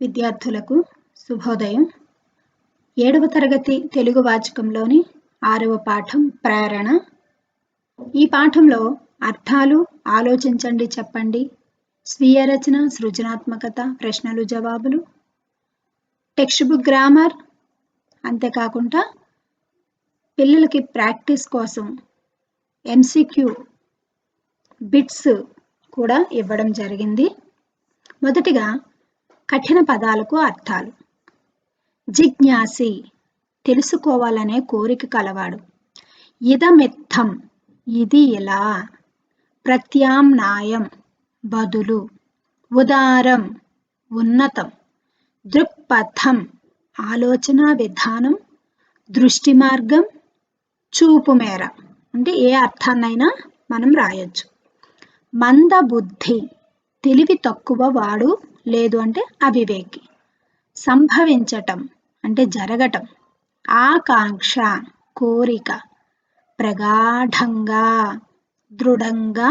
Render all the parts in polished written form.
విద్యార్థులకు శుభోదయం. 7వ తరగతి తెలుగు వాచకంలోని 6వ పాఠం ప్రేరణ. ఈ పాఠంలో అర్థాలు, ఆలోచించండి, చెప్పండి, స్వీయ రచన, సృజనాత్మకత, ప్రశ్నలు జవాబులు, టెక్స్ట్ బుక్ గ్రామర్, అంతేకాకుండా పిల్లలకి ప్రాక్టీస్ కోసం MCQ బిట్స్ కూడా ఇవ్వడం జరిగింది. మొదటిగా కఠిన పదాలకు అర్థాలు. జిజ్ఞాసి, తెలుసుకోవాలనే కోరిక కలవాడు. ఇదమిత్థం, ఇది ఇలా. ప్రత్యామ్నాయం, బదులు. ఉదారం, ఉన్నతం. దృక్పథం, ఆలోచన విధానం, దృష్టి మార్గం, చూపు మేర. అంటే ఏ అర్థాన్నైనా మనం రాయొచ్చు. మందబుద్ధి, తెలివి తక్కువ వాడు, లేదు అంటే అవివేకి. సంభవించటం అంటే జరగటం. ఆకాంక్ష, కోరిక. ప్రగాఢంగా, దృఢంగా,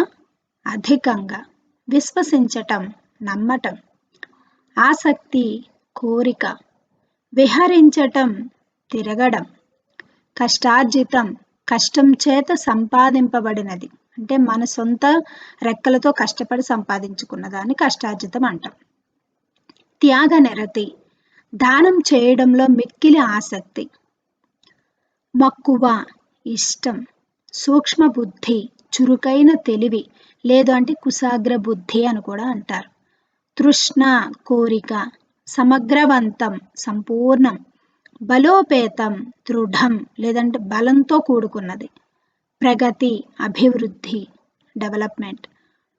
అధికంగా. విశ్వసించటం, నమ్మటం. ఆసక్తి, కోరిక. విహరించటం, తిరగడం. కష్టార్జితం, కష్టం చేత సంపాదింపబడినది. అంటే మన సొంత రెక్కలతో కష్టపడి సంపాదించుకున్న దాన్ని కష్టార్జితం అంటాం. త్యాగనిరతి, దానం చేయడంలో మిక్కిలి ఆసక్తి. మక్కువ, ఇష్టం. సూక్ష్మ బుద్ధి, చురుకైన తెలివి, లేదు అంటే కుశాగ్ర బుద్ధి అని కూడా అంటారు. తృష్ణ, కోరిక. సమగ్రవంతం, సంపూర్ణం. బలోపేతం, దృఢం, లేదంటే బలంతో కూడుకున్నది. ప్రగతి, అభివృద్ధి, డెవలప్మెంట్.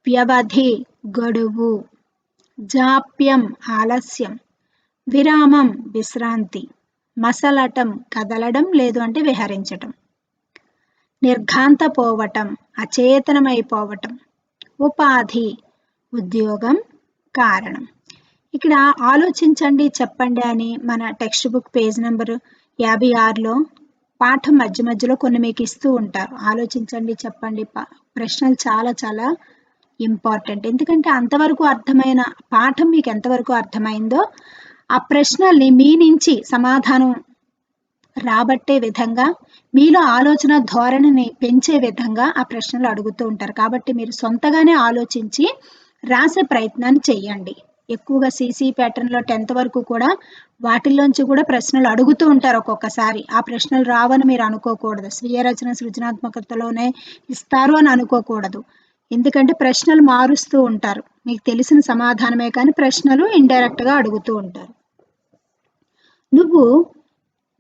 వ్యవధి, గడువు. జాప్యం, ఆలస్యం. విరామం, విశ్రాంతి. మసలటం, కదలడం, లేదు అంటే విహరించటం. నిర్ఘాంతపోవటం, అచేతనమైపోవటం. ఉపాధి, ఉద్యోగం, కారణం. ఇక్కడ ఆలోచించండి, చెప్పండి అని మన టెక్స్ట్ బుక్ పేజ్ నెంబర్ 56లో పాఠం మధ్య మధ్యలో కొన్ని మీకు ఇస్తూ ఉంటారు. ఆలోచించండి, చెప్పండి ప్రశ్నలు చాలా చాలా ఇంపార్టెంట్. ఎందుకంటే అంతవరకు అర్థమైన పాఠం మీకు ఎంతవరకు అర్థమైందో ఆ ప్రశ్నల్ని మీ నుంచి సమాధానం రాబట్టే విధంగా, మీలో ఆలోచన ధోరణిని పెంచే విధంగా ఆ ప్రశ్నలు అడుగుతూ ఉంటారు. కాబట్టి మీరు సొంతగానే ఆలోచించి రాసే ప్రయత్నాన్ని చెయ్యండి. ఎక్కువగా CC ప్యాటర్న్లో 10th వరకు కూడా వాటిల్లోంచి కూడా ప్రశ్నలు అడుగుతూ ఉంటారు. ఒక్కొక్కసారి ఆ ప్రశ్నలు రావని మీరు అనుకోకూడదు. స్వీయ రచన, సృజనాత్మకతలోనే ఇస్తారు అని అనుకోకూడదు. ఎందుకంటే ప్రశ్నలు మారుస్తూ ఉంటారు. మీకు తెలిసిన సమాధానమే కానీ ప్రశ్నలు ఇండైరెక్ట్గా అడుగుతూ ఉంటారు. నువ్వు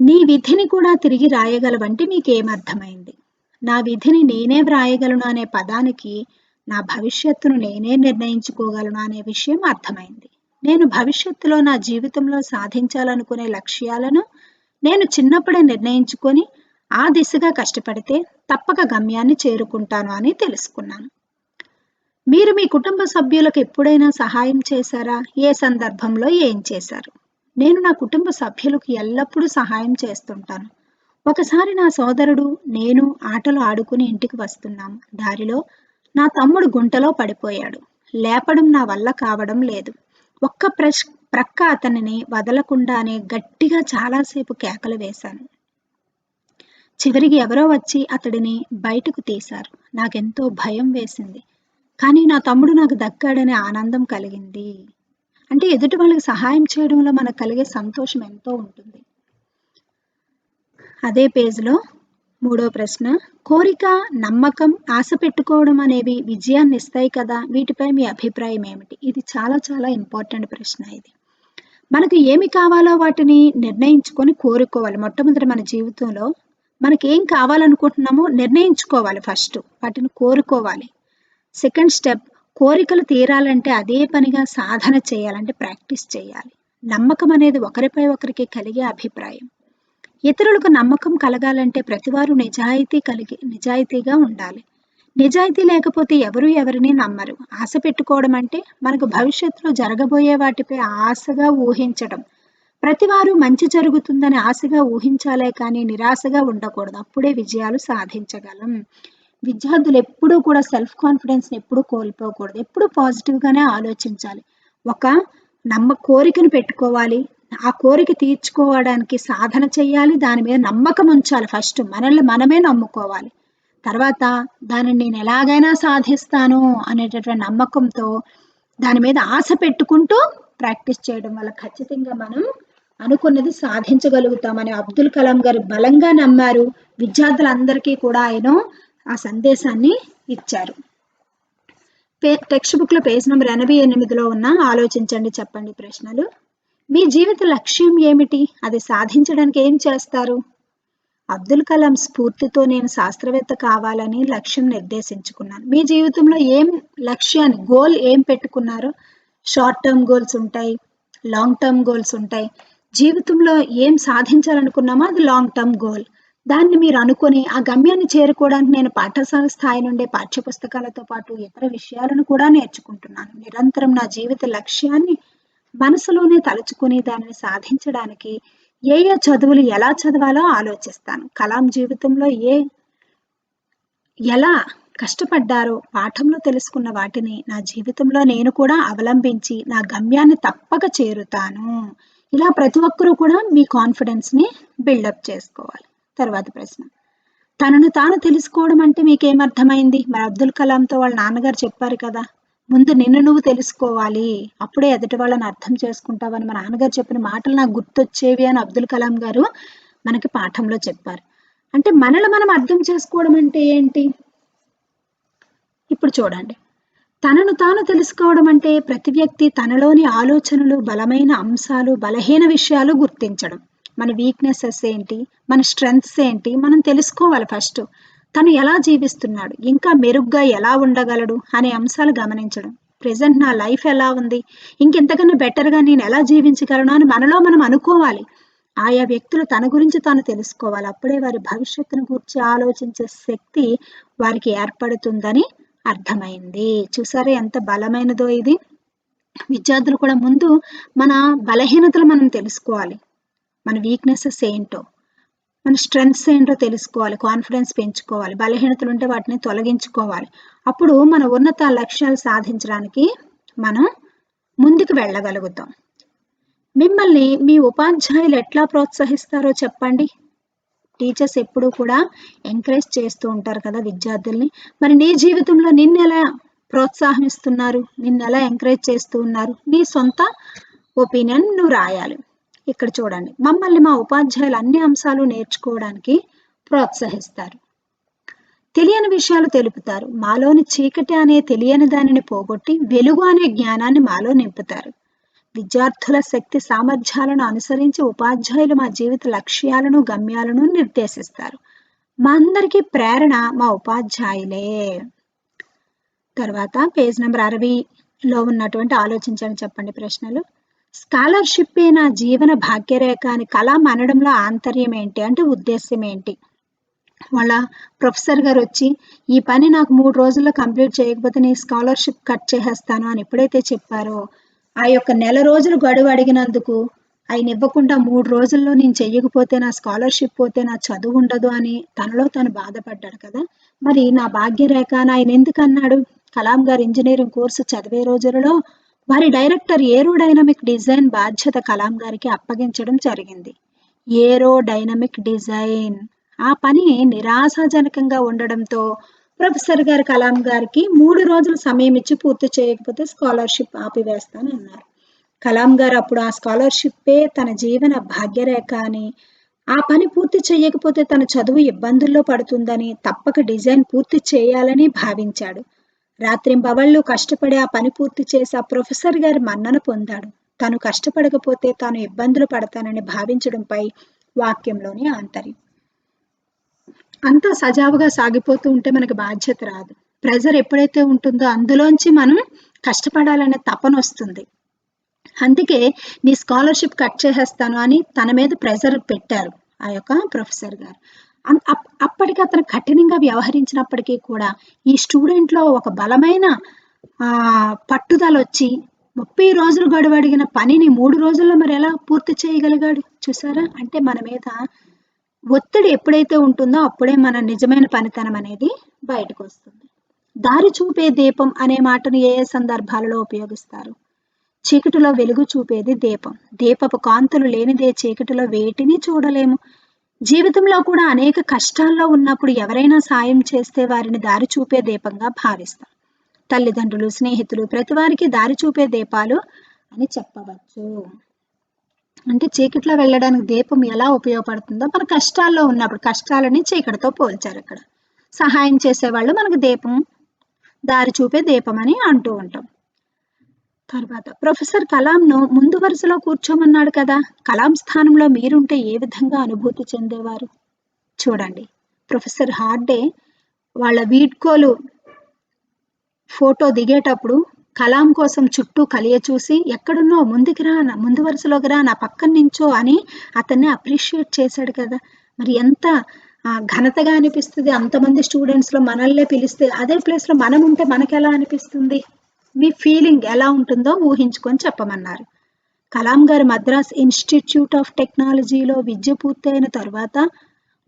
నీ విధిని కూడా తిరిగి రాయగలవంటే మీకేమర్థమైంది? నా విధిని నేనే వ్రాయగలను అనే పదానికి నా భవిష్యత్తును నేనే నిర్ణయించుకోగలను అనే విషయం అర్థమైంది. నేను భవిష్యత్తులో నా జీవితంలో సాధించాలనుకునే లక్ష్యాలను నేను చిన్నప్పుడే నిర్ణయించుకొని ఆ దిశగా కష్టపడితే తప్పక గమ్యాన్ని చేరుకుంటాను అని తెలుసుకున్నాను. మీరు మీ కుటుంబ సభ్యులకు ఎప్పుడైనా సహాయం చేశారా? ఏ సందర్భంలో ఏం చేశారు? నేను నా కుటుంబ సభ్యులకు ఎల్లప్పుడూ సహాయం చేస్తుంటాను. ఒకసారి నా సోదరుడు నేను ఆటలు ఆడుకుని ఇంటికి వస్తున్నాము. దారిలో నా తమ్ముడు గుంటలో పడిపోయాడు. లేపడం నా వల్ల కావడం లేదు. ఒక్క ప్రక్క అతనిని వదలకుండానే గట్టిగా చాలాసేపు కేకలు వేశాను. చివరికి ఎవరో వచ్చి అతడిని బయటకు తీశారు. నాకెంతో భయం వేసింది. కానీ నా తమ్ముడు నాకు దక్కాడనే ఆనందం కలిగింది. అంటే ఎదుటి వాళ్ళకి సహాయం చేయడంలో మనకు కలిగే సంతోషం ఎంతో ఉంటుంది. అదే పేజీలో 3వ ప్రశ్న. కోరిక, నమ్మకం, ఆశ పెట్టుకోవడం అనేవి విజయాన్ని ఇస్తాయి కదా, వీటిపై మీ అభిప్రాయం ఏమిటి? ఇది చాలా చాలా ఇంపార్టెంట్ ప్రశ్న. ఇది మనకు ఏమి కావాలో వాటిని నిర్ణయించుకొని కోరుకోవాలి. మొట్టమొదటి మన జీవితంలో మనకి ఏం కావాలనుకుంటున్నామో నిర్ణయించుకోవాలి. ఫస్ట్ వాటిని కోరుకోవాలి. సెకండ్ స్టెప్, కోరికలు తీరాలంటే అదే పనిగా సాధన చేయాలంటే ప్రాక్టీస్ చేయాలి. నమ్మకం అనేది ఒకరిపై ఒకరికి కలిగే అభిప్రాయం. ఇతరులకు నమ్మకం కలగాలంటే ప్రతివారు నిజాయితీగా ఉండాలి. నిజాయితీ లేకపోతే ఎవరు ఎవరిని నమ్మరు. ఆశ పెట్టుకోవడం అంటే మనకు భవిష్యత్తులో జరగబోయే వాటిపై ఆశగా ఊహించడం. ప్రతివారు మంచి జరుగుతుందని ఆశగా ఊహించాలే కానీ నిరాశగా ఉండకూడదు. అప్పుడే విజయాలు సాధించగలం. విద్యార్థులు ఎప్పుడూ కూడా సెల్ఫ్ కాన్ఫిడెన్స్ని ఎప్పుడూ కోల్పోకూడదు. ఎప్పుడూ పాజిటివ్గానే ఆలోచించాలి. ఒక కోరికను పెట్టుకోవాలి. ఆ కోరిక తీర్చుకోవడానికి సాధన చేయాలి. దాని మీద నమ్మకం ఉంచాలి. ఫస్ట్ మనల్ని మనమే నమ్ముకోవాలి. తర్వాత దానిని నేను ఎలాగైనా సాధిస్తాను అనేటటువంటి నమ్మకంతో దాని మీద ఆశ పెట్టుకుంటూ ప్రాక్టీస్ చేయడం వల్ల ఖచ్చితంగా మనం అనుకున్నది సాధించగలుగుతామని అబ్దుల్ కలాం గారు బలంగా నమ్మారు. విద్యార్థులందరికీ కూడా ఆయన ఆ సందేశాన్ని ఇచ్చారు. టెక్స్ట్ బుక్ లో పేజ్ నెంబర్ 88లో ఉన్న ఆలోచించండి చెప్పండి ప్రశ్నలు. మీ జీవిత లక్ష్యం ఏమిటి? అది సాధించడానికి ఏం చేస్తారు? అబ్దుల్ కలాం స్ఫూర్తితో నేను శాస్త్రవేత్త కావాలని లక్ష్యం నిర్దేశించుకున్నాను. మీ జీవితంలో ఏం లక్ష్యాన్ని గోల్ ఏం పెట్టుకున్నారో? షార్ట్ టర్మ్ గోల్స్ ఉంటాయి, లాంగ్ టర్మ్ గోల్స్ ఉంటాయి. జీవితంలో ఏం సాధించాలనుకున్నామో అది లాంగ్ టర్మ్ గోల్. దాన్ని మీరు అనుకొని ఆ గమ్యాన్ని చేరుకోవడానికి నేను పాఠశాల స్థాయి నుండే పాఠ్యపుస్తకాలతో పాటు ఇతర విషయాలను కూడా నేర్చుకుంటున్నాను. నిరంతరం నా జీవిత లక్ష్యాన్ని మనసులోనే తలుచుకుని దానిని సాధించడానికి ఏ చదువులు ఎలా చదవాలో ఆలోచిస్తాను. కలాం జీవితంలో ఎలా కష్టపడ్డారో పాఠంలో తెలుసుకున్న వాటిని నా జీవితంలో నేను కూడా అవలంబించి నా గమ్యాన్ని తప్పక చేరుతాను. ఇలా ప్రతి ఒక్కరూ కూడా మీ కాన్ఫిడెన్స్ ని బిల్డప్ చేసుకోవాలి. తర్వాత ప్రశ్న, తనను తాను తెలుసుకోవడం అంటే మీకేమర్థమైంది? మరి అబ్దుల్ కలాంతో వాళ్ళ నాన్నగారు చెప్పారు కదా, ముందు నిన్ను నువ్వు తెలుసుకోవాలి, అప్పుడే ఎదుటి వాళ్ళని అర్థం చేసుకుంటావని మా నాన్నగారు చెప్పిన మాటలు నాకు గుర్తొచ్చేవి అని అబ్దుల్ కలాం గారు మనకి పాఠంలో చెప్పారు. అంటే మనల్ని మనం అర్థం చేసుకోవడం అంటే ఏంటి? ఇప్పుడు చూడండి, తనను తాను తెలుసుకోవడం అంటే ప్రతి వ్యక్తి తనలోని ఆలోచనలు, బలమైన అంశాలు, బలహీన విషయాలు గుర్తించడం. మన వీక్నెసెస్ ఏంటి, మన స్ట్రెంగ్త్స్ ఏంటి మనం తెలుసుకోవాలి. ఫస్ట్ తను ఎలా జీవిస్తున్నాడు, ఇంకా మెరుగ్గా ఎలా ఉండగలడు అనే అంశాలు గమనించడం. ప్రెసెంట్ నా లైఫ్ ఎలా ఉంది, ఇంకెంతకన్నా బెటర్గా నేను ఎలా జీవించగలను అని మనలో మనం అనుకోవాలి. ఆయా వ్యక్తులు తన గురించి తాను తెలుసుకోవాలి. అప్పుడే వారి భవిష్యత్తును గురించి ఆలోచించే శక్తి వారికి ఏర్పడుతుందని అర్థమైంది. చూసారా ఎంత బలమైనదో ఇది. విద్యార్థులు కూడా ముందు మన బలహీనతలు మనం తెలుసుకోవాలి, మన వీక్నెసెస్ ఏంటో, మన స్ట్రెంగ్త్స్ ఏంటో తెలుసుకోవాలి, కాన్ఫిడెన్స్ పెంచుకోవాలి, బలహీనతలు ఉంటే వాటిని తొలగించుకోవాలి. అప్పుడు మన ఉన్నత లక్ష్యాలు సాధించడానికి మనం ముందుకు వెళ్ళగలుగుతాం. మిమ్మల్ని మీ ఉపాధ్యాయులు ఎట్లా ప్రోత్సహిస్తారో చెప్పండి. టీచర్స్ ఎప్పుడూ కూడా ఎంకరేజ్ చేస్తూ ఉంటారు కదా విద్యార్థుల్ని. మరి నీ జీవితంలో నిన్నెలా ప్రోత్సాహిస్తున్నారు, నిన్నెలా ఎంకరేజ్ చేస్తూ ఉన్నారు? నీ సొంత ఒపీనియన్ నువ్వు రాయాలి. ఇక్కడ చూడండి, మమ్మల్ని మా ఉపాధ్యాయులు అన్ని అంశాలు నేర్చుకోవడానికి ప్రోత్సహిస్తారు, తెలియని విషయాలు తెలుపుతారు, మాలోని చీకటి అనే తెలియని దానిని పోగొట్టి వెలుగు అనే జ్ఞానాన్ని మాలో నింపుతారు. విద్యార్థుల శక్తి సామర్థ్యాలను అనుసరించి ఉపాధ్యాయులు మా జీవిత లక్ష్యాలను, గమ్యాలను నిర్దేశిస్తారు. మా అందరికీ ప్రేరణ మా ఉపాధ్యాయులే. తర్వాత పేజ్ నెంబర్ 60లో ఉన్నటువంటి ఆలోచించండి చెప్పండి ప్రశ్నలు. స్కాలర్షిప్ నా జీవన భాగ్యరేఖ అని కలాం అనడంలో ఆంతర్యం ఏంటి, అంటే ఉద్దేశ్యం ఏంటి? వాళ్ళ ప్రొఫెసర్ గారు వచ్చి ఈ పని నాకు 3 రోజుల్లో కంప్లీట్ చేయకపోతే నీ స్కాలర్షిప్ కట్ చేసేస్తాను అని ఎప్పుడైతే చెప్పారో, ఆ యొక్క నెల రోజులు గడువు అడిగినందుకు ఆయన ఇవ్వకుండా 3 రోజుల్లో నేను చెయ్యకపోతే నా స్కాలర్షిప్ పోతే నా చదువు ఉండదు అని తనలో తను బాధపడ్డాడు కదా. మరి నా భాగ్యరేఖ అని ఆయన ఎందుకు అన్నాడు? కలాం గారు ఇంజనీరింగ్ కోర్సు చదివే రోజులలో వారి డైరెక్టర్ ఏరోడైనమిక్ డిజైన్ బాధ్యత కలాం గారికి అప్పగించడం జరిగింది. ఏరోడైనమిక్ డిజైన్ ఆ పని నిరాశాజనకంగా ఉండడంతో ప్రొఫెసర్ గారు కలాం గారికి 3 రోజులు సమయం ఇచ్చి పూర్తి చేయకపోతే స్కాలర్షిప్ ఆపివేస్తానన్నారు. కలాం గారు అప్పుడు ఆ స్కాలర్షిప్పే తన జీవన భాగ్యరేఖ అని, ఆ పని పూర్తి చేయకపోతే తన చదువు ఇబ్బందుల్లో పడుతుందని, తప్పక డిజైన్ పూర్తి చేయాలని భావించాడు. రాత్రింబవళ్ళు కష్టపడి ఆ పని పూర్తి చేసి ఆ ప్రొఫెసర్ గారి మన్నన పొందాడు. తను కష్టపడకపోతే తాను ఇబ్బందులు పడతానని భావించడంపై వాక్యంలోని ఆంతర్యం. అంతా సజావుగా సాగిపోతూ ఉంటే మనకి బాధ్యత రాదు. ప్రెజర్ ఎప్పుడైతే ఉంటుందో అందులోంచి మనం కష్టపడాలనే తపన వస్తుంది. అందుకే నీ స్కాలర్షిప్ కట్ చేసేస్తాను అని తన మీద ప్రెజర్ పెట్టారు ఆ యొక్క ప్రొఫెసర్ గారు. అప్పటికి అతను కఠినంగా వ్యవహరించినప్పటికీ కూడా ఈ స్టూడెంట్ లో ఒక బలమైన పట్టుదల వచ్చి 30 రోజులు గడువు అడిగిన పనిని 3 రోజుల్లో మరి ఎలా పూర్తి చేయగలిగాడు? చూసారా, అంటే మన మీద ఒత్తిడి ఎప్పుడైతే ఉంటుందో అప్పుడే మన నిజమైన పనితనం అనేది బయటకు వస్తుంది. దారి చూపే దీపం అనే మాటను ఏ సందర్భాలలో ఉపయోగిస్తారు? చీకటిలో వెలుగు చూపేది దీపం. దీపపు కాంతులు లేనిదే చీకటిలో వేటిని చూడలేము. జీవితంలో కూడా అనేక కష్టాల్లో ఉన్నప్పుడు ఎవరైనా సాయం చేస్తే వారిని దారి చూపే దీపంగా భావిస్తాం. తల్లిదండ్రులు, స్నేహితులు ప్రతి వారికి దారి చూపే దీపాలు అని చెప్పవచ్చు. అంటే చీకట్లో వెళ్ళడానికి దీపం ఎలా ఉపయోగపడుతుందో మన కష్టాల్లో ఉన్నప్పుడు, కష్టాలని చీకటితో పోల్చారు ఇక్కడ. సహాయం చేసేవాళ్ళు మనకు దీపం, దారి చూపే దీపం అని అంటూ ఉంటాం. తర్వాత ప్రొఫెసర్ కలాంను ముందు వరుసలో కూర్చోమన్నాడు కదా, కలాం స్థానంలో మీరుంటే ఏ విధంగా అనుభూతి చెందేవారు? చూడండి, ప్రొఫెసర్ హార్డే వాళ్ళ వీడ్కోలు ఫోటో దిగేటప్పుడు కలాం కోసం చుట్టూ కలియ చూసి, ఎక్కడున్నో ముందుకు రా, ముందు వరుసలోకి రా, నా పక్కన నించో అని అతన్ని అప్రిషియేట్ చేశాడు కదా. మరి ఎంత ఘనతగా అనిపిస్తుంది. అంతమంది స్టూడెంట్స్లో మనల్నే పిలిస్తే అదే ప్లేస్లో మనం ఉంటే మనకు ఎలా అనిపిస్తుంది? మీ ఫీలింగ్ ఎలా ఉంటుందో ఊహించుకొని చెప్పమన్నారు. కలాం గారు మద్రాస్ ఇన్స్టిట్యూట్ ఆఫ్ టెక్నాలజీలో విద్య పూర్తయిన తర్వాత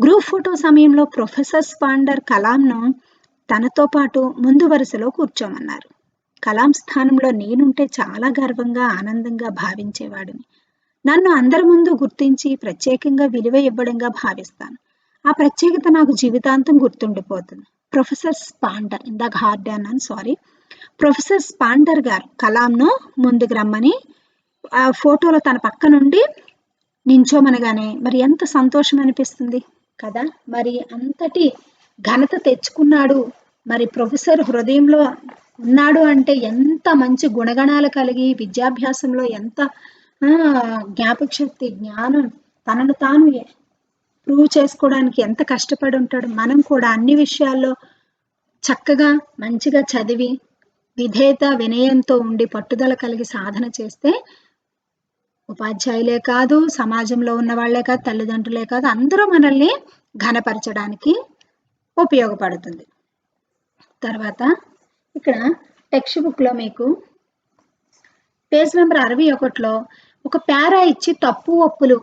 గ్రూప్ ఫోటో సమయంలో ప్రొఫెసర్ స్పాండర్ కలాంను తనతో పాటు ముందు వరుసలో కూర్చోమన్నారు. కలాం స్థానంలో నేనుంటే చాలా గర్వంగా, ఆనందంగా భావించేవాడిని. నన్ను అందరి ముందు గుర్తించి ప్రత్యేకంగా విలువ ఇవ్వడంగా భావిస్తాను. ఆ ప్రత్యేకత నాకు జీవితాంతం గుర్తుండిపోతుంది. ప్రొఫెసర్ స్పాండర్, ఇందాక హార్డే అన్నాను, సారీ, ప్రొఫెసర్ స్పాండర్ గారు కలాంను ముందుకు రమ్మని ఆ ఫోటోలో తన పక్క నుండి నించోమనగానే మరి ఎంత సంతోషం అనిపిస్తుంది కదా. మరి అంతటి ఘనత తెచ్చుకున్నాడు, మరి ప్రొఫెసర్ హృదయంలో ఉన్నాడు అంటే ఎంత మంచి గుణగణాలు కలిగి, విద్యాభ్యాసంలో ఎంత జ్ఞాపక శక్తి, జ్ఞానం, తనను తాను ప్రూవ్ చేసుకోవడానికి ఎంత కష్టపడి ఉంటాడు. మనం కూడా అన్ని విషయాల్లో చక్కగా మంచిగా చదివి విధేయత, వినయంతో ఉండి పట్టుదల కలిగి సాధన చేస్తే ఉపాధ్యాయులే కాదు, సమాజంలో ఉన్న వాళ్ళే కాదు, తల్లిదండ్రులే కాదు, అందరూ మనల్ని ఘనపరచడానికి ఉపయోగపడుతుంది. తర్వాత ఇక్కడ టెక్స్ట్ బుక్లో మీకు పేజ్ నెంబర్ 61లో ఒక పేరా ఇచ్చి తప్పు ఒప్పులు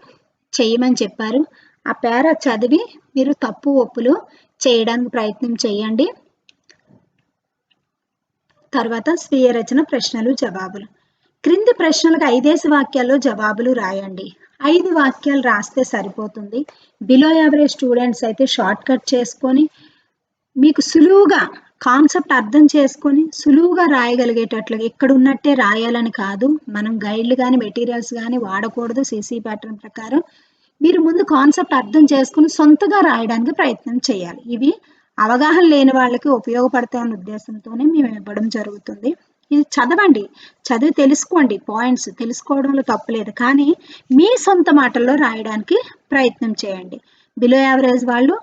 చేయమని చెప్పారు. ఆ పేరా చదివి మీరు తప్పు ఒప్పులు చేయడానికి ప్రయత్నం చేయండి. తర్వాత స్వీయ రచన ప్రశ్నలు, జవాబులు. క్రింది ప్రశ్నలకు 5 వాక్యాల్లో జవాబులు రాయండి. 5 వాక్యాలు రాస్తే సరిపోతుంది. బిలో యావరేజ్ స్టూడెంట్స్ అయితే షార్ట్ కట్ చేసుకొని మీకు సులువుగా కాన్సెప్ట్ అర్థం చేసుకొని సులువుగా రాయగలిగేటట్లుగా, ఇక్కడ ఉన్నట్టే రాయాలని కాదు, మనం గైడ్లు కానీ మెటీరియల్స్ కానీ వాడకూడదు. సిసి ప్యాటర్న్ ప్రకారం మీరు ముందు కాన్సెప్ట్ అర్థం చేసుకుని సొంతగా రాయడానికి ప్రయత్నం చేయాలి. ఇవి అవగాహన లేని వాళ్ళకి ఉపయోగపడతాయన్న ఉద్దేశంతోనే మేము ఇవ్వడం జరుగుతుంది. ఇది చదవండి, చదివి తెలుసుకోండి, పాయింట్స్ తెలుసుకోవడంలో తప్పులేదు, కానీ మీ సొంత మాటల్లో రాయడానికి ప్రయత్నం చేయండి. బిలో యావరేజ్ వాళ్ళు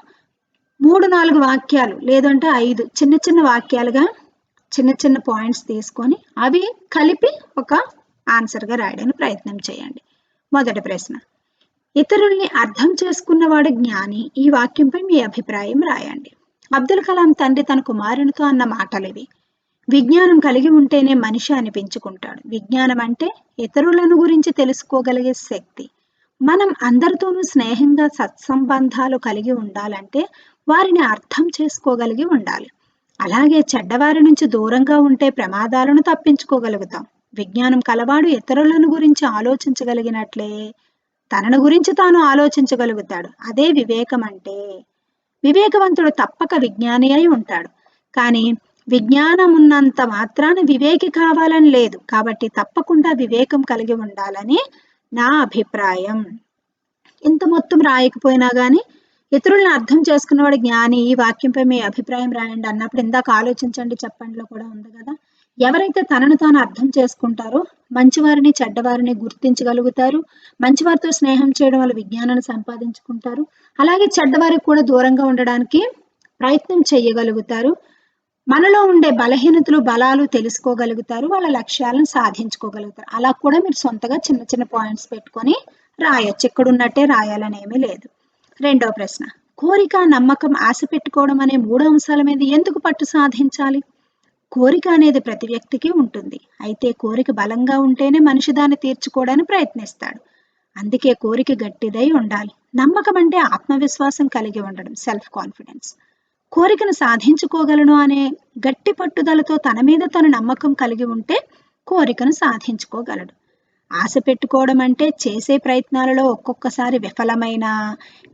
3-4 వాక్యాలు లేదంటే 5 చిన్న చిన్న వాక్యాలుగా చిన్న చిన్న పాయింట్స్ తీసుకొని అవి కలిపి ఒక ఆన్సర్గా రాయడానికి ప్రయత్నం చేయండి. మొదటి ప్రశ్న, ఇతరుల్ని అర్థం చేసుకున్నవాడు జ్ఞాని. ఈ వాక్యంపై మీ అభిప్రాయం రాయండి. అబ్దుల్ కలాం తండ్రి తన కుమారునితో అన్న మాటలివి. విజ్ఞానం కలిగి ఉంటేనే మనిషి అనిపించుకుంటాడు. విజ్ఞానం అంటే ఇతరులను గురించి తెలుసుకోగలిగే శక్తి. మనం అందరితోనూ స్నేహంగా సత్సంబంధాలు కలిగి ఉండాలంటే వారిని అర్థం చేసుకోగలిగి ఉండాలి. అలాగే చెడ్డవారి నుంచి దూరంగా ఉంటే ప్రమాదాలను తప్పించుకోగలుగుతాం. విజ్ఞానం కలవాడు ఇతరులను గురించి ఆలోచించగలిగినట్లే తనను గురించి తాను ఆలోచించగలుగుతాడు. అదే వివేకం అంటే. వివేకవంతుడు తప్పక విజ్ఞాని అయి ఉంటాడు, కానీ విజ్ఞానం ఉన్నంత మాత్రాన వివేకి కావాలని లేదు. కాబట్టి తప్పకుండా వివేకం కలిగి ఉండాలని నా అభిప్రాయం. ఇంత మొత్తం రాయకపోయినా కానీ ఇతరులను అర్థం చేసుకున్నవాడు జ్ఞాని. ఈ వాక్యంపై మీ అభిప్రాయం రాయండి అన్నప్పుడు ఇందాక ఆలోచించండి చెప్పండిలో కూడా ఉంది కదా. ఎవరైతే తనను తాను అర్థం చేసుకుంటారో మంచివారిని చెడ్డవారిని గుర్తించగలుగుతారు. మంచివారితో స్నేహం చేయడం వల్ల విజ్ఞానాన్ని సంపాదించుకుంటారు. అలాగే చెడ్డవారికి కూడా దూరంగా ఉండడానికి ప్రయత్నం చేయగలుగుతారు. మనలో ఉండే బలహీనతలు, బలాలు తెలుసుకోగలుగుతారు. వాళ్ళ లక్ష్యాలను సాధించుకోగలుగుతారు. అలా కూడా మీరు సొంతగా చిన్న చిన్న పాయింట్స్ పెట్టుకొని రాయొచ్చు. ఇక్కడ ఉన్నట్టే రాయాలని ఏమీ లేదు. రెండవ ప్రశ్న, కోరిక, నమ్మకం, ఆశ పెట్టుకోవడం అనే 3 అంశాల మీద ఎందుకు పట్టు సాధించాలి? కోరిక అనేది ప్రతి వ్యక్తికి ఉంటుంది. అయితే కోరిక బలంగా ఉంటేనే మనిషి దాన్ని తీర్చుకోవడానికి ప్రయత్నిస్తాడు. అందుకే కోరిక గట్టిదై ఉండాలి. నమ్మకం అంటే ఆత్మవిశ్వాసం కలిగి ఉండడం, సెల్ఫ్ కాన్ఫిడెన్స్. కోరికను సాధించుకోగలను అనే గట్టి పట్టుదలతో తన మీద తను నమ్మకం కలిగి ఉంటే కోరికను సాధించుకోగలడు. ఆశ పెట్టుకోవడం అంటే చేసే ప్రయత్నాలలో ఒక్కొక్కసారి విఫలమైన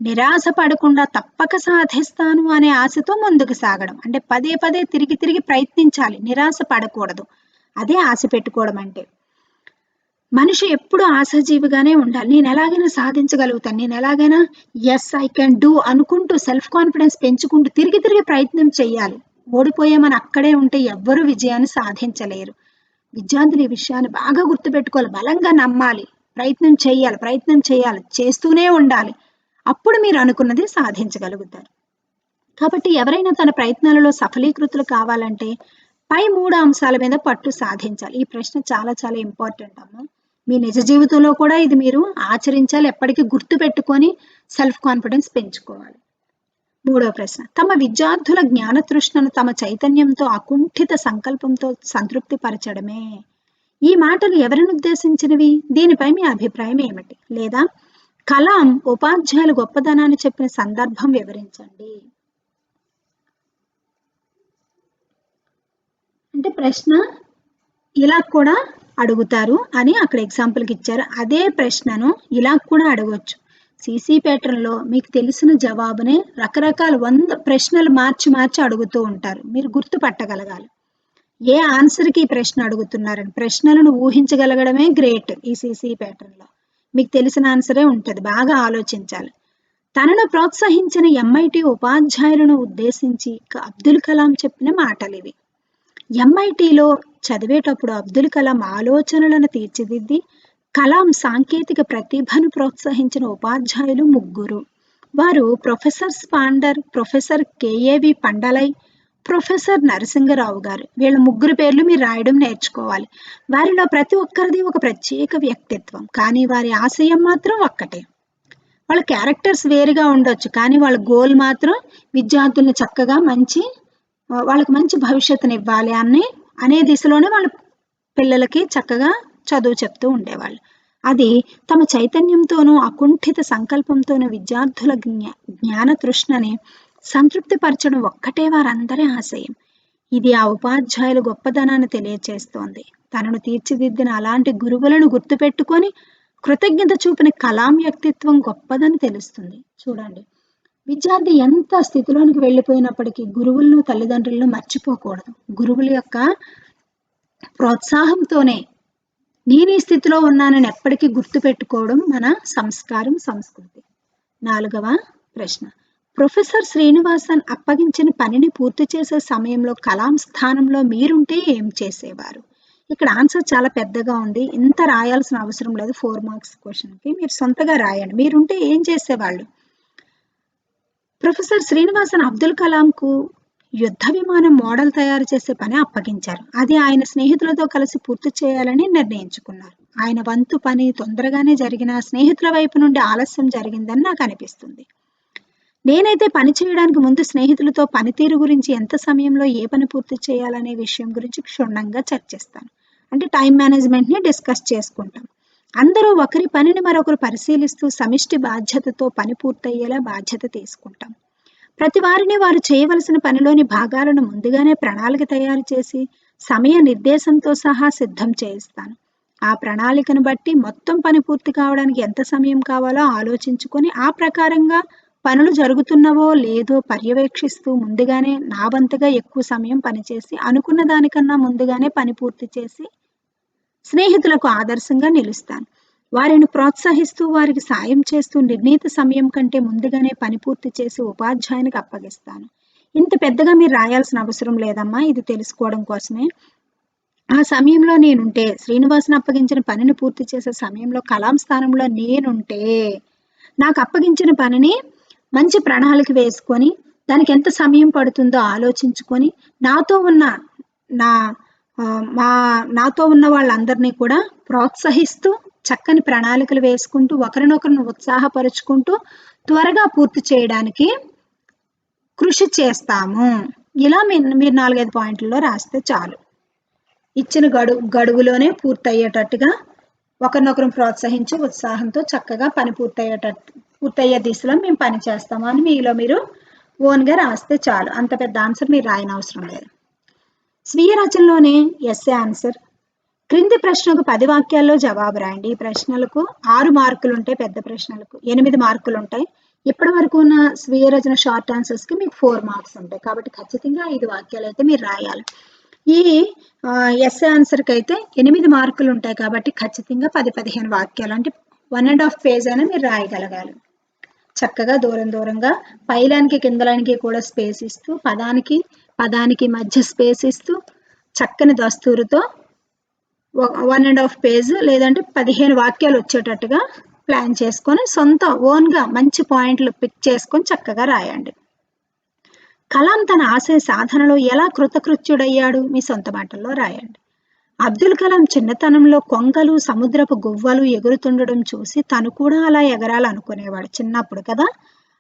నిరాశ పడకుండా తప్పక సాధిస్తాను అనే ఆశతో ముందుకు సాగడం. అంటే పదే పదే తిరిగి తిరిగి ప్రయత్నించాలి, నిరాశ పడకూడదు. అదే ఆశ పెట్టుకోవడం అంటే. మనిషి ఎప్పుడు ఆశాజీవిగానే ఉండాలి. నేను ఎలాగైనా సాధించగలుగుతాను, నేను ఎలాగైనా ఎస్ ఐ కెన్ డూ అనుకుంటూ సెల్ఫ్ కాన్ఫిడెన్స్ పెంచుకుంటూ తిరిగి తిరిగి ప్రయత్నం చేయాలి. ఓడిపోయామని అక్కడే ఉంటే ఎవ్వరూ విజయాన్ని సాధించలేరు. విద్యార్థులు ఈ విషయాన్ని బాగా గుర్తుపెట్టుకోవాలి, బలంగా నమ్మాలి, ప్రయత్నం చేయాలి, చేస్తూనే ఉండాలి. అప్పుడు మీరు అనుకున్నది సాధించగలుగుతారు. కాబట్టి ఎవరైనా తన ప్రయత్నాలలో సఫలీకృతులు కావాలంటే పై 3 అంశాల మీద పట్టు సాధించాలి. ఈ ప్రశ్న చాలా చాలా ఇంపార్టెంట్ అమ్మా. మీ నిజ జీవితంలో కూడా ఇది మీరు ఆచరించాలి, ఎప్పటికీ గుర్తు పెట్టుకొని సెల్ఫ్ కాన్ఫిడెన్స్ పెంచుకోవాలి. 3వ ప్రశ్న, తమ విద్యార్థుల జ్ఞాన తృష్ణను తమ చైతన్యంతో అకుంఠిత సంకల్పంతో సంతృప్తి పరచడమే. ఈ మాటలు ఎవరిని ఉద్దేశించినవి? దీనిపై మీ అభిప్రాయం ఏమిటి? లేదా కలాం ఉపాధ్యాయుల గొప్పదనాన్ని చెప్పిన సందర్భం వివరించండి. అంటే ప్రశ్న ఇలా కూడా అడుగుతారు అని అక్కడ ఎగ్జాంపుల్కి ఇచ్చారు. అదే ప్రశ్నను ఇలా కూడా అడగవచ్చు. సిసి ప్యాటర్న్లో మీకు తెలిసిన జవాబునే రకరకాల 100 ప్రశ్నలు మార్చి మార్చి అడుగుతూ ఉంటారు. మీరు గుర్తుపట్టగలగాలి ఏ ఆన్సర్కి ఈ ప్రశ్న అడుగుతున్నారని. ప్రశ్నలను ఊహించగలగడమే గ్రేట్. ఈ సిసి ప్యాటర్న్లో మీకు తెలిసిన ఆన్సరే ఉంటుంది, బాగా ఆలోచించాలి. తనను ప్రోత్సహించిన ఎంఐటి ఉపాధ్యాయులను ఉద్దేశించి అబ్దుల్ కలాం చెప్పిన మాటలు ఇవి. ఎంఐటిలో చదివేటప్పుడు అబ్దుల్ కలాం ఆలోచనలను తీర్చిదిద్ది కలాం సాంకేతిక ప్రతిభను ప్రోత్సహించిన ఉపాధ్యాయులు 3. వారు ప్రొఫెసర్ స్పాండర్, professor K A V Pandalai, professor Narasingarao గారు. వీళ్ళ 3 పేర్లు మీరు రాయడం నేర్చుకోవాలి. వారిలో ప్రతి ఒక్కరిది ఒక ప్రత్యేక వ్యక్తిత్వం, కానీ వారి ఆశయం మాత్రం ఒక్కటే. వాళ్ళ క్యారెక్టర్స్ వేరుగా ఉండొచ్చు, కానీ వాళ్ళ గోల్ మాత్రం విద్యార్థులను చక్కగా వాళ్ళకి మంచి భవిష్యత్తుని ఇవ్వాలి అనే దిశలోనే వాళ్ళ పిల్లలకి చక్కగా చదువు చెప్తూ ఉండేవాళ్ళు. అది తమ చైతన్యంతోనూ అకుంఠిత సంకల్పంతోనూ విద్యార్థుల జ్ఞాన తృష్ణని సంతృప్తి పరచడం ఒక్కటే వారందరి ఆశయం. ఇది ఆ ఉపాధ్యాయుల గొప్పదనాన్ని తెలియచేస్తోంది. తనను తీర్చిదిద్దిన అలాంటి గురువులను గుర్తుపెట్టుకొని కృతజ్ఞత చూపిన కలాం వ్యక్తిత్వం గొప్పదని తెలుస్తుంది. చూడండి, విద్యార్థి ఎంత స్థితిలోనికి వెళ్ళిపోయినప్పటికీ గురువులను, తల్లిదండ్రులను మర్చిపోకూడదు. గురువుల యొక్క ప్రోత్సాహంతోనే నేను ఈ స్థితిలో ఉన్నానని ఎప్పటికీ గుర్తుపెట్టుకోవడం మన సంస్కారం, సంస్కృతి. 4వ ప్రశ్న, ప్రొఫెసర్ శ్రీనివాసన్ అప్పగించిన పనిని పూర్తి చేసే సమయంలో కలాం స్థానంలో మీరుంటే ఏం చేసేవారు? ఇక్కడ ఆన్సర్ చాలా పెద్దగా ఉంది, ఇంత రాయాల్సిన అవసరం లేదు. 4 మార్క్స్ క్వశ్చన్కి మీరు సొంతగా రాయండి. మీరుంటే ఏం చేసేవాళ్ళు? ప్రొఫెసర్ శ్రీనివాసన్ అబ్దుల్ కలాంకు యుద్ధ విమానం మోడల్ తయారు చేసే పని అప్పగించారు. అది ఆయన స్నేహితులతో కలిసి పూర్తి చేయాలని నిర్ణయించుకున్నారు. ఆయన వంతు పని తొందరగానే జరిగిన స్నేహితుల వైపు నుండి ఆలస్యం జరిగిందని నాకు అనిపిస్తుంది. నేనైతే పని చేయడానికి ముందు స్నేహితులతో పనితీరు గురించి, ఎంత సమయంలో ఏ పని పూర్తి చేయాలనే విషయం గురించి క్షుణ్ణంగా చర్చిస్తాను. అంటే టైం మేనేజ్మెంట్ని డిస్కస్ చేసుకుంటాం. అందరూ ఒకరి పనిని మరొకరు పరిశీలిస్తూ సమిష్టి బాధ్యతతో పని పూర్తయ్యేలా బాధ్యత తీసుకుంటాం. ప్రతి వారిని వారు చేయవలసిన పనిలోని భాగాలను ముందుగానే ప్రణాళిక తయారు చేసి సమయ నిర్దేశంతో సహా సిద్ధం చేయిస్తాను. ఆ ప్రణాళికను బట్టి మొత్తం పని పూర్తి కావడానికి ఎంత సమయం కావాలో ఆలోచించుకొని ఆ ప్రకారంగా పనులు జరుగుతున్నవో లేదో పర్యవేక్షిస్తూ ముందుగానే నా వంతుగా ఎక్కువ సమయం పనిచేసి అనుకున్న దానికన్నా ముందుగానే పని పూర్తి చేసి స్నేహితులకు ఆదర్శంగా నిలుస్తాను. వారిని ప్రోత్సహిస్తూ వారికి సాయం చేస్తూ నిర్ణీత సమయం కంటే ముందుగానే పని పూర్తి చేసి ఉపాధ్యాయునికి అప్పగిస్తాను. ఇంత పెద్దగా మీరు రాయాల్సిన అవసరం లేదమ్మా, ఇది తెలుసుకోవడం కోసమే. ఆ సమయంలో నేనుంటే, శ్రీనివాసన్ అప్పగించిన పనిని పూర్తి చేసే సమయంలో కలాం స్థానంలో నేనుంటే నాకు అప్పగించిన పనిని మంచి ప్రణాళిక వేసుకొని దానికి ఎంత సమయం పడుతుందో ఆలోచించుకొని నాతో ఉన్న వాళ్ళందరినీ కూడా ప్రోత్సహిస్తూ చక్కని ప్రణాళికలు వేసుకుంటూ ఒకరినొకరిని ఉత్సాహపరుచుకుంటూ త్వరగా పూర్తి చేయడానికి కృషి చేస్తాము. ఇలా మీరు 4-5 పాయింట్లలో రాస్తే చాలు. ఇచ్చిన గడువులోనే పూర్తయ్యేటట్టుగా ఒకరినొకరు ప్రోత్సహించి ఉత్సాహంతో చక్కగా పని పూర్తయ్యే దిశలో మేము పని చేస్తాము అని మీరు ఓన్గా రాస్తే చాలు. అంత పెద్ద ఆన్సర్ మీరు రాయనవసరం లేదు. స్వీయ రచనలోనే ఎస్ఏ ఆన్సర్ క్రింది ప్రశ్నకు 10 వాక్యాల్లో జవాబు రాయండి. ఈ ప్రశ్నలకు 6 మార్కులు ఉంటాయి, పెద్ద ప్రశ్నలకు 8 మార్కులు ఉంటాయి. ఇప్పటి వరకు ఉన్న స్వీయ రచన షార్ట్ ఆన్సర్స్ కి మీకు 4 మార్క్స్ ఉంటాయి. కాబట్టి ఖచ్చితంగా 5 వాక్యాలు అయితే మీరు రాయాలి. ఈ ఎస్ఏ ఆన్సర్కి అయితే 8 మార్కులు ఉంటాయి. కాబట్టి ఖచ్చితంగా 10-15 వాక్యాలు అంటే 1.5 పేజ్ అయినా మీరు రాయగలగాలి. చక్కగా దూరంగా పై లైన్కి కింద లైన్కి కూడా స్పేస్ ఇస్తూ పదానికి మధ్య స్పేస్ ఇస్తూ చక్కని దస్తూరుతో 1.5 పేజ్ లేదంటే 15 వాక్యాలు వచ్చేటట్టుగా ప్లాన్ చేసుకొని సొంత ఓన్గా మంచి పాయింట్లు పిక్ చేసుకొని చక్కగా రాయండి. కలాం తన ఆశయ సాధనలో ఎలా కృతకృత్యుడయ్యాడు? మీ సొంత మాటల్లో రాయండి. అబ్దుల్ కలాం చిన్నతనంలో కొంగలు, సముద్రపు గువ్వలు ఎగురుతుండడం చూసి తను కూడా అలా ఎగరాలనుకునేవాడు. చిన్నప్పుడు కదా,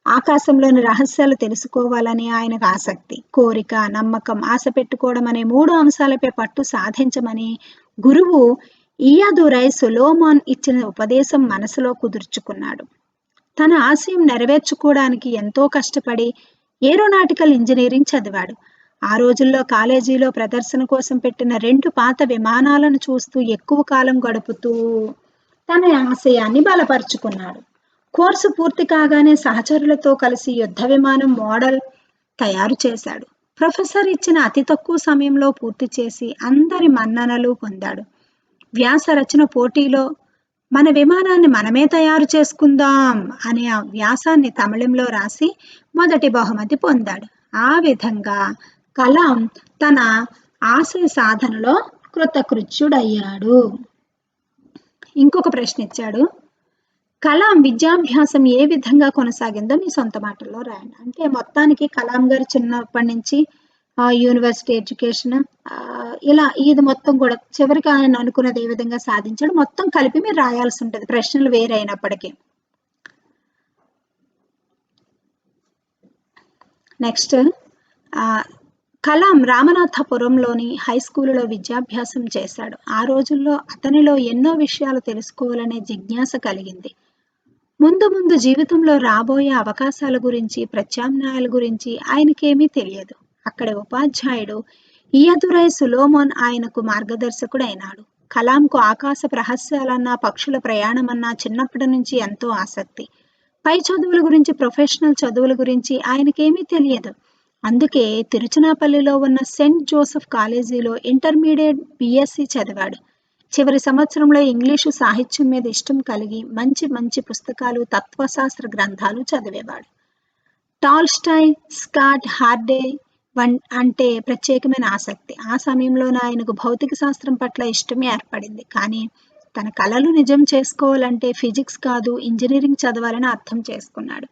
ఆకాశంలోని రహస్యాలు తెలుసుకోవాలని ఆయనకు ఆసక్తి, కోరిక, నమ్మకం, ఆశ పెట్టుకోవడం అనే 3 అంశాలపై పట్టు సాధించమని గురువు ఇయాదురై సొలోమోన్ ఇచ్చిన ఉపదేశం మనసులో కుదుర్చుకున్నాడు. తన ఆశయం నెరవేర్చుకోవడానికి ఎంతో కష్టపడి ఏరోనాటికల్ ఇంజనీరింగ్ చదివాడు. ఆ రోజుల్లో కాలేజీలో ప్రదర్శన కోసం పెట్టిన 2 పాత విమానాలను చూస్తూ ఎక్కువ కాలం గడుపుతూ తన ఆశయాన్ని బలపరుచుకున్నాడు. కోర్సు పూర్తి కాగానే సహచరులతో కలిసి యుద్ధ విమానం మోడల్ తయారు చేశాడు. ప్రొఫెసర్ ఇచ్చిన అతి తక్కువ సమయంలో పూర్తి చేసి అందరి మన్ననలు పొందాడు. వ్యాస రచన పోటీలో మన విమానాన్ని మనమే తయారు చేసుకుందాం అనే ఆ వ్యాసాన్ని తమిళంలో రాసి మొదటి బహుమతి పొందాడు. ఆ విధంగా కలాం తన ఆశయ సాధనలో కృతకృత్యుడయ్యాడు. ఇంకొక ప్రశ్న ఇచ్చాడు. కలాం విద్యాభ్యాసం ఏ విధంగా కొనసాగిందో మీ సొంత మాటల్లో రాయండి. అంటే మొత్తానికి కలాం గారు చిన్నప్పటి నుంచి యూనివర్సిటీ ఎడ్యుకేషన్ ఇలా ఇది మొత్తం కూడా చివరికి ఆయన అనుకున్నది ఏ విధంగా సాధించాడు మొత్తం కలిపి మీరు రాయాల్సి ఉంటుంది, ప్రశ్నలు వేరే అయినప్పటికీ. నెక్స్ట్, కలాం రామనాథపురంలోని హై స్కూలులో విద్యాభ్యాసం చేశాడు. ఆ రోజుల్లో అతనిలో ఎన్నో విషయాలు తెలుసుకోవాలనే జిజ్ఞాస కలిగింది. ముందు జీవితంలో రాబోయే అవకాశాల గురించి, ప్రత్యామ్నాయాల గురించి ఆయనకేమీ తెలియదు. అక్కడి ఉపాధ్యాయుడు ఇయదురై సొలోమోన్ ఆయనకు మార్గదర్శకుడు అయినాడు. కలాంకు ఆకాశపు రహస్యాలన్నా, పక్షుల ప్రయాణమన్నా చిన్నప్పటి నుంచి ఎంతో ఆసక్తి. పై చదువుల గురించి, ప్రొఫెషనల్ చదువుల గురించి ఆయనకేమీ తెలియదు. అందుకే తిరుచునాపల్లిలో ఉన్న సెయింట్ జోసెఫ్ కాలేజీలో ఇంటర్మీడియట్ బిఎస్సి చదివాడు. చివరి సంవత్సరంలో ఇంగ్లీషు సాహిత్యం మీద ఇష్టం కలిగి మంచి పుస్తకాలు, తత్వశాస్త్ర గ్రంథాలు చదివేవాడు. టాల్స్టాయ్, స్కాట్, హార్డే అంటే ప్రత్యేకమైన ఆసక్తి. ఆ సమయంలోనే ఆయనకు భౌతిక శాస్త్రం పట్ల ఇష్టం ఏర్పడింది. కానీ తన కలలు నిజం చేసుకోవాలంటే ఫిజిక్స్ కాదు, ఇంజనీరింగ్ చదవాలని అర్థం చేసుకున్నాడు.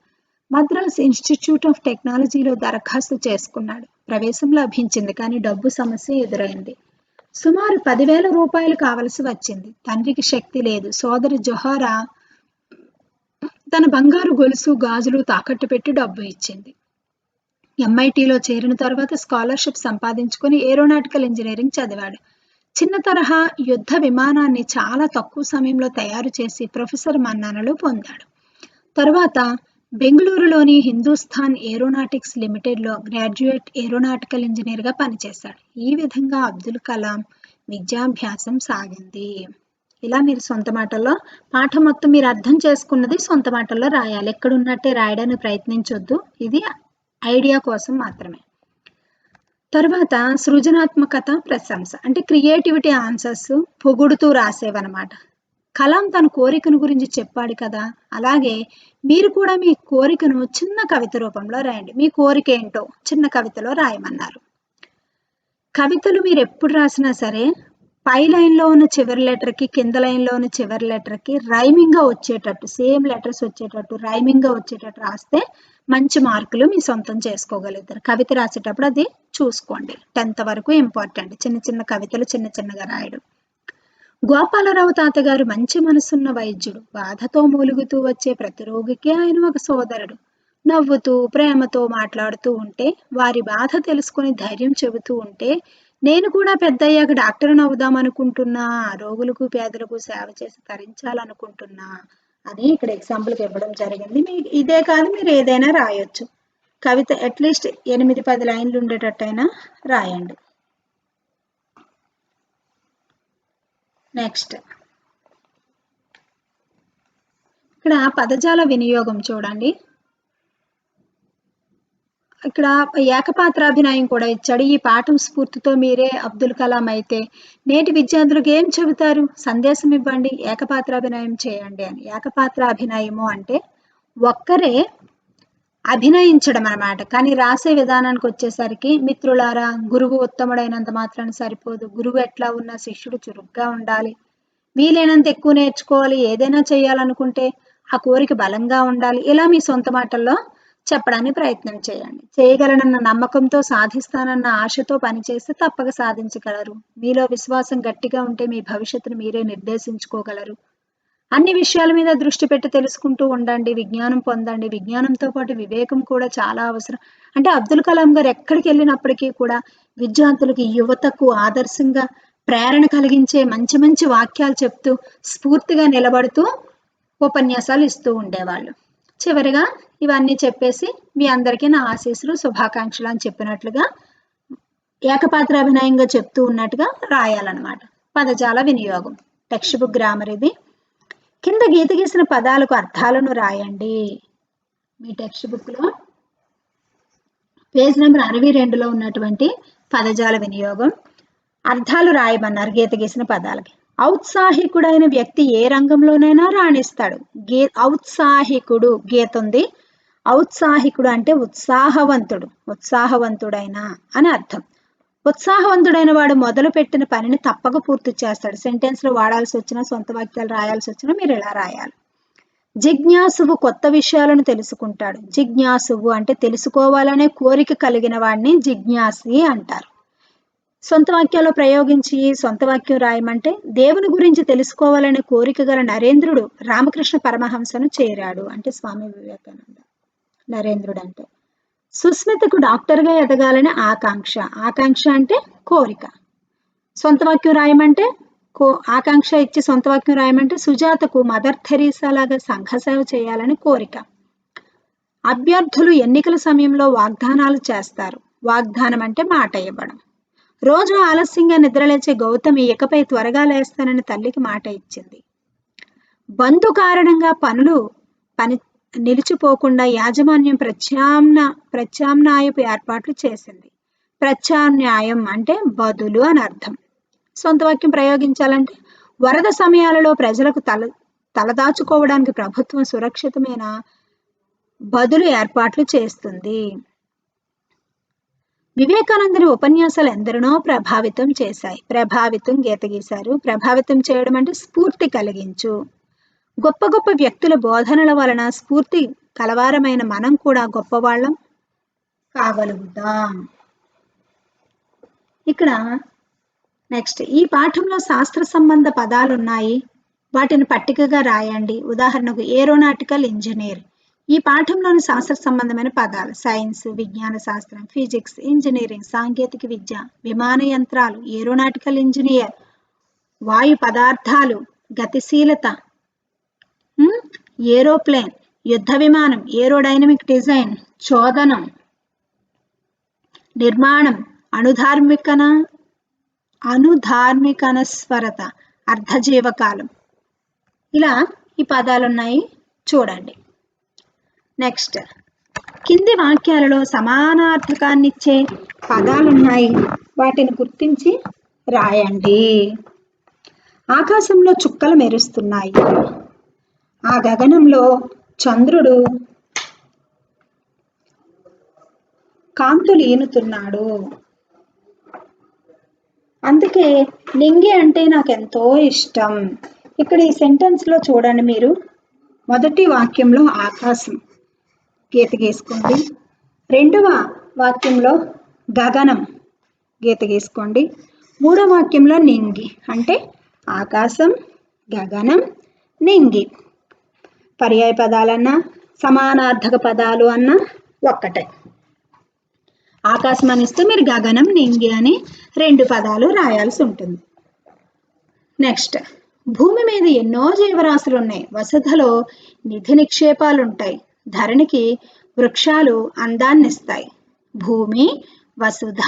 మద్రాస్ ఇన్స్టిట్యూట్ ఆఫ్ టెక్నాలజీలో దరఖాస్తు చేసుకున్నాడు. ప్రవేశం లభించింది, కానీ డబ్బు సమస్య ఎదురైంది. సుమారు 10,000 రూపాయలు కావలసి వచ్చింది. తండ్రికి శక్తి లేదు. సోదరి జొహారా తన బంగారు గొలుసు, గాజులు తాకట్టు పెట్టి డబ్బు ఇచ్చింది. ఎంఐటీలో చేరిన తర్వాత స్కాలర్షిప్ సంపాదించుకొని ఏరోనాటికల్ ఇంజనీరింగ్ చదివాడు. చిన్న తరహా యుద్ధ విమానాన్ని చాలా తక్కువ సమయంలో తయారు చేసి ప్రొఫెసర్ మన్ననలు పొందాడు. తరువాత బెంగళూరులోని హిందుస్థాన్ ఏరోనాటిక్స్ లిమిటెడ్లో గ్రాడ్యుయేట్ ఏరోనాటికల్ ఇంజనీర్గా పనిచేశాడు. ఈ విధంగా అబ్దుల్ కలాం విద్యాభ్యాసం సాగింది. ఇలా మీరు సొంత మాటల్లో పాఠం మొత్తం మీరు అర్థం చేసుకున్నది సొంత మాటల్లో రాయాలి. ఎక్కడున్నట్టే రాయడానికి ప్రయత్నించొద్దు. ఇది ఐడియా కోసం మాత్రమే. తర్వాత సృజనాత్మకత, ప్రశంస అంటే క్రియేటివిటీ ఆన్సర్స్ పొగుడుతూ రాసేవన్నమాట. కలాం తన కోరికను గురించి చెప్పాడు కదా, అలాగే మీరు కూడా మీ కోరికను చిన్న కవిత రూపంలో రాయండి. మీ కోరిక ఏంటో చిన్న కవితలో రాయమన్నారు. కవితలు మీరు ఎప్పుడు రాసినా సరే పై లైన్లో ఉన్న చివరి లెటర్కి, కింద లైన్లో ఉన్న చివరి లెటర్కి రైమింగ్గా వచ్చేటట్టు, సేమ్ లెటర్స్ వచ్చేటట్టు, రైమింగ్గా వచ్చేటట్టు రాస్తే మంచి మార్కులు మీ సొంతం చేసుకోగలుగుతారు. కవిత రాసేటప్పుడు అది చూసుకోండి. 10th వరకు ఇంపార్టెంట్. చిన్న కవితలు చిన్నగా రాయడం. గోపాలరావు తాతగారు మంచి మనసున్న వైద్యుడు. బాధతో మూలుగుతూ వచ్చే ప్రతి రోగికి ఆయన ఒక సోదరుడు. నవ్వుతూ ప్రేమతో మాట్లాడుతూ ఉంటే, వారి బాధ తెలుసుకుని ధైర్యం చెబుతూ ఉంటే, నేను కూడా పెద్దయ్యాక డాక్టర్ని అవుదామనుకుంటున్నా, రోగులకు పేదలకు సేవ చేసి తరించాలనుకుంటున్నా అని ఇక్కడ ఎగ్జాంపుల్కి ఇవ్వడం జరిగింది. మీకు ఇదే కాదు, మీరు ఏదైనా రాయొచ్చు. కవిత అట్లీస్ట్ 8-10 లైన్లు ఉండేటట్టయినా రాయండి. నెక్స్ట్ ఇక్కడ పదజాల వినియోగం చూడండి. ఇక్కడ ఏకపాత్రాభినయం కూడా ఇచ్చాడు. ఈ పాఠం స్ఫూర్తితో మీరే అబ్దుల్ కలాం అయితే నేటి విద్యార్థులకు ఏం చెబుతారు? సందేశం ఇవ్వండి, ఏకపాత్రాభినయం చేయండి అని. ఏకపాత్రాభినయము అంటే ఒక్కరే అభినయించడం అన్నమాట. కానీ రాసే విధానానికి వచ్చేసరికి మిత్రులారా, గురువు ఉత్తముడైనంత మాత్రాన సరిపోదు. గురువు ఎట్లా ఉన్నా శిష్యుడు చురుగ్గా ఉండాలి, వీలైనంత ఎక్కువ నేర్చుకోవాలి, ఏదైనా చేయాలనుకుంటే ఆ కోరిక బలంగా ఉండాలి. ఇలా మీ సొంత మాటల్లో చెప్పడానికి ప్రయత్నం చేయండి. చేయగలనన్న నమ్మకంతో, సాధిస్తానన్న ఆశతో పనిచేస్తే తప్పక సాధించగలరు. మీలో విశ్వాసం గట్టిగా ఉంటే మీ భవిష్యత్తును మీరే నిర్దేశించుకోగలరు. అన్ని విషయాల మీద దృష్టి పెట్టి తెలుసుకుంటూ ఉండండి, విజ్ఞానం పొందండి. విజ్ఞానంతో పాటు వివేకం కూడా చాలా అవసరం. అంటే అబ్దుల్ కలాం గారు ఎక్కడికి వెళ్ళినప్పటికీ కూడా విద్యార్థులకి, యువతకు ఆదర్శంగా ప్రేరణ కలిగించే మంచి మంచి వాక్యాలు చెప్తూ స్ఫూర్తిగా నిలబడుతూ ఉపన్యాసాలు ఇస్తూ ఉండేవాళ్ళు. చివరిగా ఇవన్నీ చెప్పేసి మీ అందరికీ నా ఆశీస్సులు, శుభాకాంక్షలు అని చెప్పినట్లుగా ఏకపాత్రాభినయంగా చెప్తూ ఉన్నట్టుగా రాయాలన్నమాట. పదజాల వినియోగం టెక్స్ట్ బుక్ గ్రామర్ ఇది. కింద గీత గీసిన పదాలకు అర్థాలను రాయండి. మీ టెక్స్ట్ బుక్లో పేజ్ నెంబర్ 62లో ఉన్నటువంటి పదజాల వినియోగం అర్థాలు రాయమన్నారు గీత గీసిన పదాలకి. ఔత్సాహికుడైన వ్యక్తి ఏ రంగంలోనైనా రాణిస్తాడు. ఔత్సాహికుడు గీత ఉంది. ఔత్సాహికుడు అంటే ఉత్సాహవంతుడు, ఉత్సాహవంతుడైన అని అర్థం. ఉత్సాహవంతుడైన వాడు మొదలు పెట్టిన పనిని తప్పక పూర్తి చేస్తాడు. సెంటెన్స్ లో వాడాల్సి వచ్చినా, సొంత వాక్యాలు రాయాల్సి వచ్చినా మీరు ఇలా రాయాలి. జిజ్ఞాసువు కొత్త విషయాలను తెలుసుకుంటాడు. జిజ్ఞాసువు అంటే తెలుసుకోవాలనే కోరిక కలిగిన వాడిని జిజ్ఞాసి అంటారు. సొంత వాక్యాల్లో ప్రయోగించి సొంత వాక్యం రాయమంటే, దేవుని గురించి తెలుసుకోవాలనే కోరిక గల నరేంద్రుడు రామకృష్ణ పరమహంసను చేరాడు. అంటే స్వామి వివేకానంద. నరేంద్రుడు అంటే సుస్మితకు డాక్టర్గా ఎదగాలని ఆకాంక్ష. ఆకాంక్ష అంటే కోరిక. సొంత వాక్యం రాయమంటే ఆకాంక్ష ఇచ్చి సొంత వాక్యం రాయమంటే సుజాతకు మదర్ థెరీసా లాగా సంఘ సేవ చేయాలని కోరిక. అభ్యర్థులు ఎన్నికల సమయంలో వాగ్దానాలు చేస్తారు. వాగ్దానం అంటే మాట ఇవ్వడం. రోజు ఆలస్యంగా నిద్రలేచే గౌతమి ఇకపై త్వరగా లేస్తానని తల్లికి మాట ఇచ్చింది. బంధు కారణంగా పని నిలిచిపోకుండా యాజమాన్యం ప్రత్యామ్నాయపు ఏర్పాట్లు చేసింది. ప్రత్యామ్నాయం అంటే బదులు అని అర్థం. సొంత వాక్యం ప్రయోగించాలంటే, వరద సమయాలలో ప్రజలకు తలదాచుకోవడానికి ప్రభుత్వం సురక్షితమైన బదులు ఏర్పాట్లు చేస్తుంది. వివేకానందుని ఉపన్యాసాలు ఎందరినో ప్రభావితం చేశాయి. ప్రభావితం గీత గీశారు. ప్రభావితం చేయడం అంటే స్ఫూర్తి కలిగించు. గొప్ప గొప్ప వ్యక్తుల బోధనల వలన స్ఫూర్తి కలవారమైన మనం కూడా గొప్పవాళ్ళం కాగలుగుతాం. ఇక్కడ నెక్స్ట్ ఈ పాఠంలో శాస్త్ర సంబంధ పదాలు ఉన్నాయి, వాటిని పట్టికగా రాయండి. ఉదాహరణకు ఏరోనాటికల్ ఇంజనీర్. ఈ పాఠంలోని శాస్త్ర సంబంధమైన పదాలు సైన్స్, విజ్ఞాన శాస్త్రం, ఫిజిక్స్, ఇంజనీరింగ్, సాంకేతిక విద్య, విమాన యంత్రాలు, ఏరోనాటికల్ ఇంజనీర్, వాయు పదార్థాలు, గతిశీలత, ఏరోప్లేన్, యుద్ధ విమానం, ఏరోడైనమిక్ డిజైన్, చోదనం, నిర్మాణం, అనుధార్మికనస్వరత, అర్ధజీవకాలం. ఇలా ఈ పదాలు ఉన్నాయి చూడండి. నెక్స్ట్ కింది వాక్యాలలో సమానార్థకాన్నిచ్చే పదాలున్నాయి, వాటిని గుర్తించి రాయండి. ఆకాశంలో చుక్కలు మెరుస్తున్నాయి. ఆ గగనంలో చంద్రుడు కాంతులు ఈనుతున్నాడు. అందుకే నింగి అంటే నాకెంతో ఇష్టం. ఇక్కడ ఈ సెంటెన్స్ లో చూడండి, మీరు మొదటి వాక్యంలో ఆకాశం గీత గీసుకోండి. రెండవ వాక్యంలో గగనం గీత గీసుకోండి. మూడవ వాక్యంలో నింగి అంటే ఆకాశం, గగనం, నింగి. పర్యాయ పదాలన్నా సమానార్థక పదాలు అన్నా ఒక్కటే. ఆకాశం అనిస్తే మీరు గగనం, నింగి అని 2 పదాలు రాయాల్సి ఉంటుంది. నెక్స్ట్ భూమి మీద ఎన్నో జీవరాశులు ఉన్నాయి. వసుధలో నిధి నిక్షేపాలు ఉంటాయి. ధరణికి వృక్షాలు అందాన్నిస్తాయి. భూమి, వసుధ,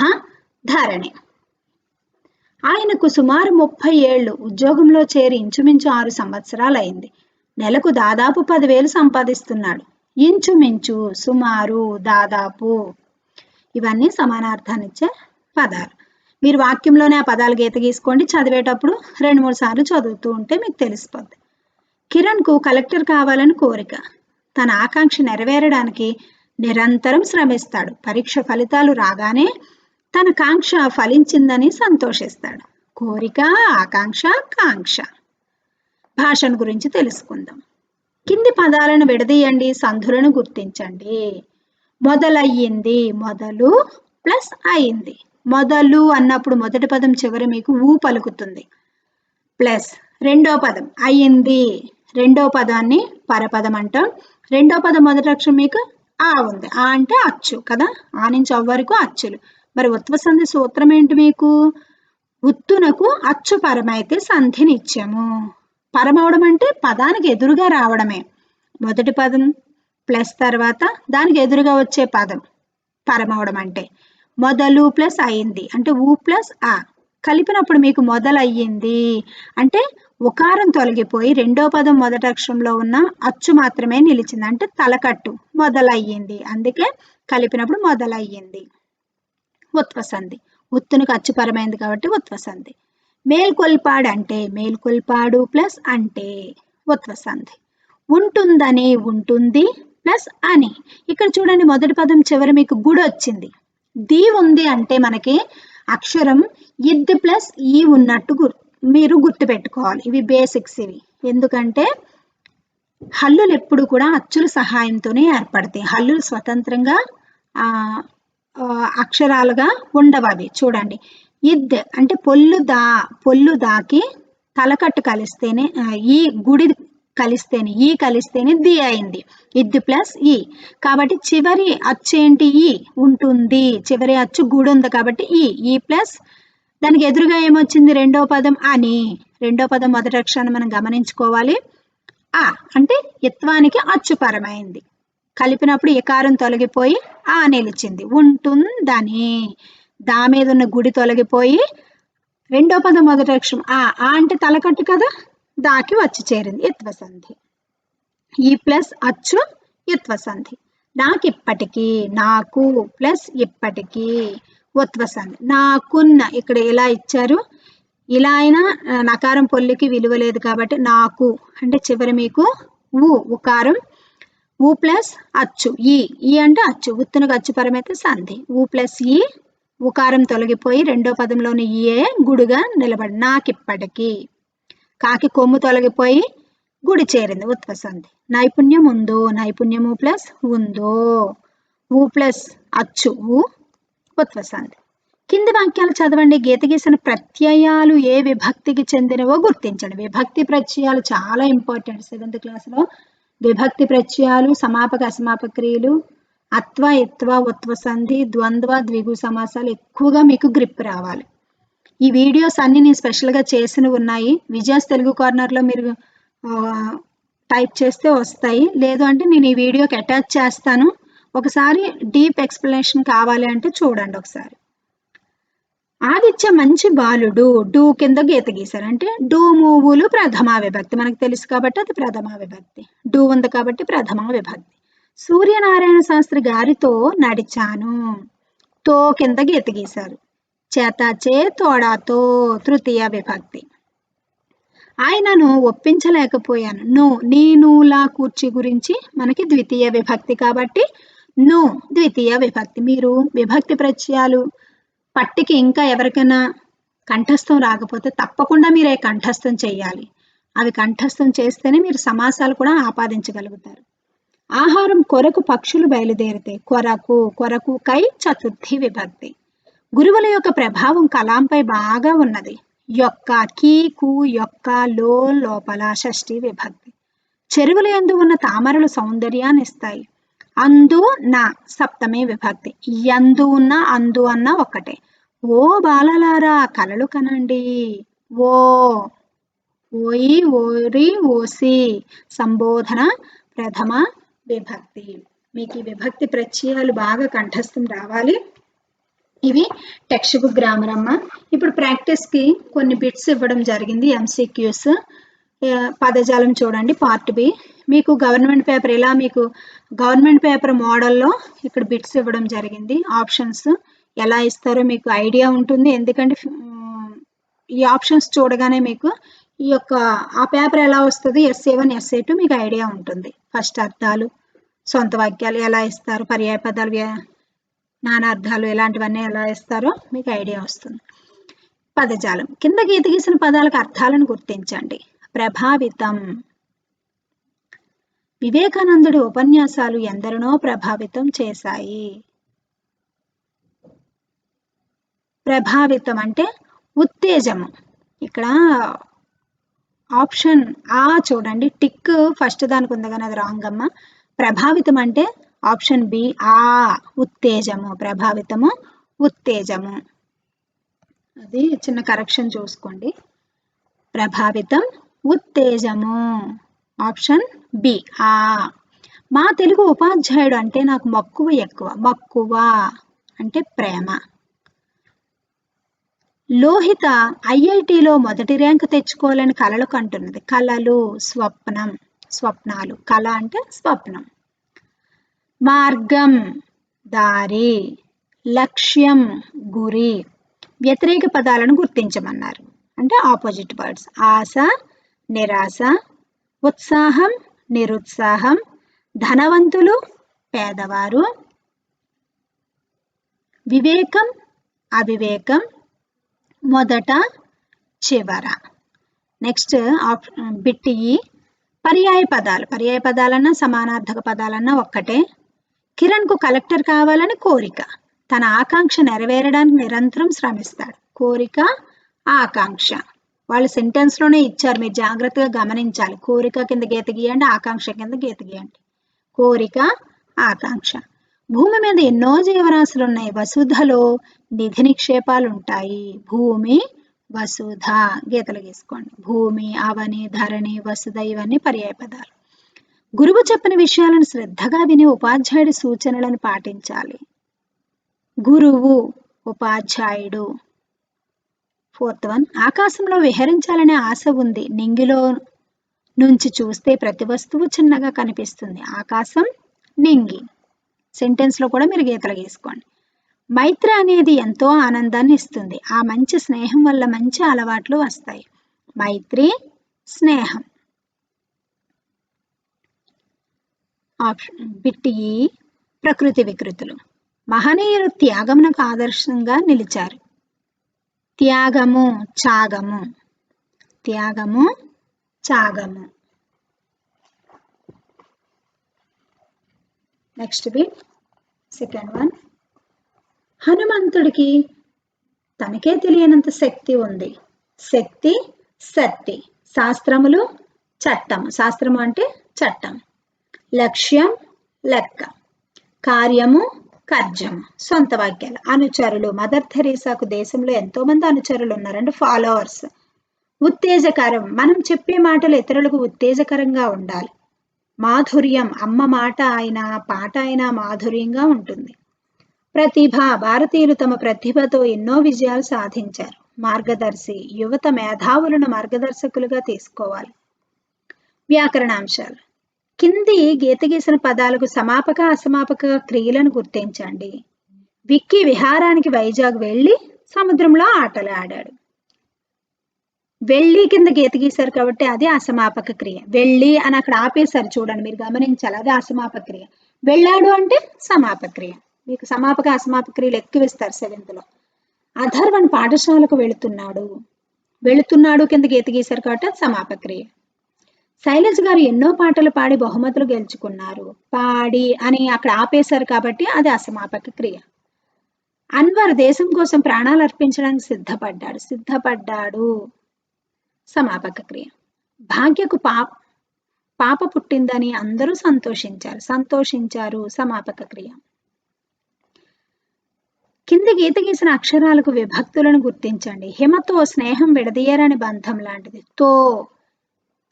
ధరణి. ఆయనకు సుమారు 30 ఏళ్ళు, ఉద్యోగంలో చేరి ఇంచుమించు 6 సంవత్సరాలైంది. నెలకు దాదాపు 10,000 సంపాదిస్తున్నాడు. ఇంచుమించు, సుమారు, దాదాపు ఇవన్నీ సమానార్థాన్నిచ్చే పదాలు. మీరు వాక్యంలోనే ఆ పదాలు గీత గీసుకోండి. చదివేటప్పుడు 2-3 సార్లు చదువుతూ ఉంటే మీకు తెలిసిపోద్ది. కిరణ్కు కలెక్టర్ కావాలని కోరిక. తన ఆకాంక్ష నెరవేరడానికి నిరంతరం శ్రమిస్తాడు. పరీక్ష ఫలితాలు రాగానే తన కాంక్ష ఫలించిందని సంతోషిస్తాడు. కోరిక, ఆకాంక్ష, కాంక్ష. భాషను గురించి తెలుసుకుందాం. కింది పదాలను విడదీయండి, సంధులను గుర్తించండి. మొదలయ్యింది, మొదలు ప్లస్ అయింది. మొదలు అన్నప్పుడు మొదటి పదం చివరి మీకు ఊ పలుకుతుంది. ప్లస్ రెండో పదం అయ్యింది, రెండో పదాన్ని పరపదం అంటాం. రెండో పదం మొదటి అక్షరం మీకు ఆ ఉంది. ఆ అంటే అచ్చు కదా, ఆ నుంచి అవ్ వరకు అచ్చులు. మరి ఉత్వ సంధి సూత్రం ఏంటి మీకు? ఉత్తునకు అచ్చు పరమైతే సంధినిత్యము. పరమవడం అంటే పదానికి ఎదురుగా రావడమే. మొదటి పదం ప్లస్ తర్వాత దానికి ఎదురుగా వచ్చే పదం పరమవడం అంటే. మొదలు ప్లస్ అయింది అంటే ఊ ప్లస్ ఆ కలిపినప్పుడు మీకు మొదలయ్యింది అంటే ఉకారం తొలగిపోయి రెండో పదం మొదటి అక్షరంలో ఉన్న అచ్చు మాత్రమే నిలిచింది అంటే తలకట్టు మొదలయ్యింది. అందుకే కలిపినప్పుడు మొదలయ్యింది. ఉత్వసంధి, ఉత్తునికి అచ్చుపరమైంది కాబట్టి ఉత్వసంధి. మేల్కొల్పాడు అంటే మేల్కొల్పాడు ప్లస్ అంటే ఉత్వసంధి. ఉంటుందని ఉంటుంది ప్లస్ అని. ఇక్కడ చూడండి మొదటి పదం చివరి మీకు గుడి వచ్చింది. ది ఉంది అంటే మనకి అక్షరం ఇద్ ప్లస్ ఈ ఉన్నట్టు మీరు గుర్తు పెట్టుకోవాలి. ఇవి బేసిక్స్ ఇవి. ఎందుకంటే హల్లులు ఎప్పుడు కూడా అచ్చుల సహాయంతోనే ఏర్పడతాయి. హల్లులు స్వతంత్రంగా అక్షరాలుగా ఉండవు. అవి చూడండి, ఇద్ అంటే పొల్లు దాకి తలకట్టు కలిస్తేనే ఈ గుడి కలిస్తేనే ఈ కలిస్తేనే ది అయింది. ఇద్ ప్లస్ ఈ కాబట్టి చివరి అచ్చు ఏంటి? ఈ ఉంటుంది. చివరి అచ్చు గుడి ఉంది కాబట్టి ఈ ప్లస్ దానికి ఎదురుగా ఏమొచ్చింది? రెండో పదం అని. రెండో పదం మొదటి అక్షరాన్ని మనం గమనించుకోవాలి. ఆ అంటే ఇత్వానికి అచ్చుపరమైంది. కలిపినప్పుడు ఇకారం తొలగిపోయి ఆ నిలిచింది. ఉంటుందని. దా మీద ఉన్న గుడి తొలగిపోయి రెండో పదం మొదటి అక్షరం ఆ అంటే తలకట్టు కదా, దాకి వచ్చి చేరింది. ఇత్వసంధి. ఈ ప్లస్ అచ్చు ఇత్వసంధి. నాకిప్పటికీ, నాకు ప్లస్ ఇప్పటికీ ఉత్వసంధి. నాకున్న ఇక్కడ ఇలా ఇచ్చారు. ఇలా అయినా నకారం పొల్లికి విలువ లేదు కాబట్టి నాకు అంటే చివరి మీకు ఉకారం ఊ ప్లస్ అచ్చు ఈ అంటే అచ్చు. ఉత్తునకు అచ్చు పరమైతే సంధి. ఊ ప్లస్ ఈ ఉకారం తొలగిపోయి రెండో పదంలోని ఏ గుడిగా నిలబడి. నాకిప్పటికీ. కాకి కొమ్ము తొలగిపోయి గుడి చేరింది. ఉత్వసంధి. నైపుణ్యం ఉందో, నైపుణ్యము ప్లస్ ఉందో. ఊ ప్లస్ అచ్చు ఉత్వసంధి. కింది వాక్యాలు చదవండి. గీత గీసిన ప్రత్యయాలు ఏ విభక్తికి చెందినవో గుర్తించండి. విభక్తి ప్రత్యయాలు చాలా ఇంపార్టెంట్ 7th క్లాస్లో. విభక్తి ప్రత్యయాలు, సమాపక అసమాపక క్రియలు, అత్వ ఇత్వ ఉత్వసంధి, ద్వంద్వ ద్విగు సమాసాలు ఎక్కువగా మీకు గ్రిప్ రావాలి. ఈ వీడియోస్ అన్ని నేను స్పెషల్గా చేసినవి ఉన్నాయి. విజయాస్ తెలుగు కార్నర్లో మీరు టైప్ చేస్తే వస్తాయి. లేదు అంటే నేను ఈ వీడియోకి అటాచ్ చేస్తాను. ఒకసారి డీప్ ఎక్స్ప్లెనేషన్ కావాలి అంటే చూడండి ఒకసారి. ఆదిత్య మంచి బాలుడు. డూ కింద గీత గీశారు అంటే డూ మూవులు ప్రథమా విభక్తి మనకు తెలుసు కాబట్టి అది ప్రథమా విభక్తి. డూ ఉంది కాబట్టి ప్రథమా విభక్తి. సూర్యనారాయణ శాస్త్రి గారితో నడిచాను. తో కింద గీత గీశారు. చేతచే తోడాతో తృతీయ విభక్తి. ఆయనను ఒప్పించలేకపోయాను. నీనులా కూర్చి గురించి మనకి ద్వితీయ విభక్తి కాబట్టి ద్వితీయ విభక్తి. మీరు విభక్తి ప్రత్యయాలు పట్టికి ఇంకా ఎవరికైనా కంఠస్థం రాకపోతే తప్పకుండా మీరే కంఠస్థం చేయాలి. అవి కంఠస్థం చేస్తేనే మీరు సమాసాలు కూడా ఆపాదించగలుగుతారు. ఆహారం కొరకు పక్షులు బయలుదేరితే కొరకు కై చతుర్థి విభక్తి. గురువుల యొక్క ప్రభావం కలాంపై బాగా ఉన్నది. యొక్క కీకు యొక్క లోపల షష్ఠి విభక్తి. చెరువుల యందు ఉన్న తామరలు సౌందర్యాన్ని ఇస్తాయి. అందు నా సప్తమి విభక్తి. యందు ఉన్న అందు అన్న ఒక్కటే. ఓ బాలలారా కలలు కనండి. ఓయి ఓరి ఓసి సంబోధన ప్రథమ విభక్తి. మీకు ఈ విభక్తి ప్రత్యయాలు బాగా కంఠస్థం రావాలి. ఇవి టెక్స్ట్ బుక్ గ్రామర్ అమ్మ. ఇప్పుడు ప్రాక్టీస్కి కొన్ని బిట్స్ ఇవ్వడం జరిగింది, ఎంసీక్యూస్. పదజాలం చూడండి పార్ట్ బి. మీకు గవర్నమెంట్ పేపర్ ఇలా మీకు గవర్నమెంట్ పేపర్ మోడల్లో ఇక్కడ బిట్స్ ఇవ్వడం జరిగింది. ఆప్షన్స్ ఎలా ఇస్తారో మీకు ఐడియా ఉంటుంది, ఎందుకంటే ఈ ఆప్షన్స్ చూడగానే మీకు ఈ యొక్క ఆ పేపర్ ఎలా వస్తుంది, SA1 SA2 మీకు ఐడియా ఉంటుంది. ఫస్ట్ అర్థాలు, సొంత వాక్యాలు ఎలా ఇస్తారు, పర్యాయ పదాలు, నానార్థాలు ఇలాంటివన్నీ ఎలా ఇస్తారో మీకు ఐడియా వస్తుంది. పదజాలం కింద గీత గీసిన పదాలకు అర్థాలను గుర్తించండి. ప్రభావితం. వివేకానందుడి ఉపన్యాసాలు ఎందరినో ప్రభావితం చేశాయి. ప్రభావితం అంటే ఉత్తేజము. ఇక్కడ ఆప్షన్ ఆ చూడండి, టిక్ ఫస్ట్ దానికి ఉంది కానీ అది రాంగ్ అమ్మ. ప్రభావితం అంటే ఆప్షన్ బి ఆ, ఉత్తేజము. ప్రభావితము ఉత్తేజము. అది చిన్న కరెక్షన్ చూసుకోండి. ప్రభావితం ఉత్తేజము ఆప్షన్ బి ఆ. మా తెలుగు ఉపాధ్యాయుడు అంటే నాకు మక్కువ ఎక్కువ. మక్కువ అంటే ప్రేమ. లోహిత IITలో మొదటి ర్యాంక్ తెచ్చుకోవాలని కలలు కంటున్నది. కలలు స్వప్నం, స్వప్నాలు. కళ అంటే స్వప్నం. మార్గం దారి, లక్ష్యం గురి. వ్యతిరేక పదాలను గుర్తించమన్నారు, అంటే ఆపోజిట్ వర్డ్స్. ఆశ నిరాశ, ఉత్సాహం నిరుత్సాహం, ధనవంతులు పేదవారు, వివేకం అవివేకం, మొదట చివర. నెక్స్ట్ బిట్ ఈ పర్యాయ పదాలు. పర్యాయ పదాలన్నా సమానార్థక పదాలన్నా ఒక్కటే. కిరణ్కు కలెక్టర్ కావాలని కోరిక. తన ఆకాంక్ష నెరవేరడానికి నిరంతరం శ్రమిస్తాడు. కోరిక ఆకాంక్ష వాళ్ళు సెంటెన్స్లోనే ఇచ్చారు, మీరు జాగ్రత్తగా గమనించాలి. కోరిక కింద గీత గీయండి, ఆకాంక్ష కింద గీత గీయండి. కోరిక ఆకాంక్ష. భూమి మీద ఎన్నో జీవరాశులు ఉన్నాయి. వసుధలో నిధి నిక్షేపాలు ఉంటాయి. భూమి వసుధ గీతలు గీసుకోండి. భూమి, అవని, ధరణి, వసుధ ఇవన్నీ పర్యాయ పదాలు. గురువు చెప్పిన విషయాలను శ్రద్ధగా విని ఉపాధ్యాయుడి సూచనలను పాటించాలి. గురువు ఉపాధ్యాయుడు. ఫోర్త్ వన్ ఆకాశంలో విహరించాలనే ఆశ ఉంది. నింగిలో నుంచి చూస్తే ప్రతి వస్తువు చిన్నగా కనిపిస్తుంది. ఆకాశం నింగి. సెంటెన్స్లో కూడా మీరు గీతలు గీసుకోండి. మైత్రి అనేది ఎంతో ఆనందాన్ని ఇస్తుంది. ఆ మంచి స్నేహం వల్ల మంచి అలవాట్లు వస్తాయి. మైత్రి స్నేహం. ఆప్షన్ బిట్ ఈ ప్రకృతి వికృతులు. మహనీయులు త్యాగమునకు ఆదర్శంగా నిలిచారు. త్యాగము త్యాగము, త్యాగము త్యాగము. Next bit second one. హనుమంతుడికి తనకే తెలియనంత శక్తి ఉంది. శక్తి శక్తి. శాస్త్రములు చట్టము. శాస్త్రము అంటే చట్టం. లక్ష్యం లెక్క. కార్యము కర్జము. సొంత వాక్యాలు. అనుచరులు. మదర్ థెరీసాకు దేశంలో ఎంతో మంది అనుచరులు ఉన్నారంటే ఫాలోవర్స్. ఉత్తేజకరం. మనం చెప్పే మాటలు ఇతరులకు ఉత్తేజకరంగా ఉండాలి. మాధుర్యం. అమ్మ మాట అయినా పాట అయినా మాధుర్యంగా ఉంటుంది. ప్రతిభ. భారతీయులు తమ ప్రతిభతో ఎన్నో విజయాలు సాధించారు. మార్గదర్శి. యువత మేధావులను మార్గదర్శకులుగా తీసుకోవాలి. వ్యాకరణాంశాలు. కింది గీత గీసిన పదాలకు సమాపక అసమాపక క్రియలను గుర్తించండి. విక్కీ విహారానికి వైజాగ్ వెళ్ళి సముద్రంలో ఆటలు ఆడాడు. వెళ్ళి కింద గీత గీశారు కాబట్టి అది అసమాపక క్రియ. వెళ్ళి అని అక్కడ ఆపేశారు చూడండి, మీరు గమనించాలి, అది అసమాపక క్రియ. వెళ్ళాడు అంటే సమాపక క్రియ. మీకు సమాపక అసమాపక క్రియలు ఎక్కువ ఇస్తారు 7th లో. అధర్వన్ పాఠశాలకు వెళుతున్నాడు. వెళుతున్నాడు కింద గీత గీశారు కాబట్టి అది సమాపక క్రియ. శైలజ్ గారు ఎన్నో పాటలు పాడి బహుమతులు గెలుచుకున్నారు. పాడి అని అక్కడ ఆపేశారు కాబట్టి అది అసమాపక క్రియ. అన్వర్ దేశం కోసం ప్రాణాలు అర్పించడానికి సిద్ధపడ్డాడు. సిద్ధపడ్డాడు సమాపక క్రియ. భాగ్యకు పాప పుట్టిందని అందరూ సంతోషించారు. సంతోషించారు సమాపక క్రియ. కింది గీత గీసిన అక్షరాలకు విభక్తులను గుర్తించండి. హిమతో స్నేహం విడదీయరని బంధం లాంటిది. తో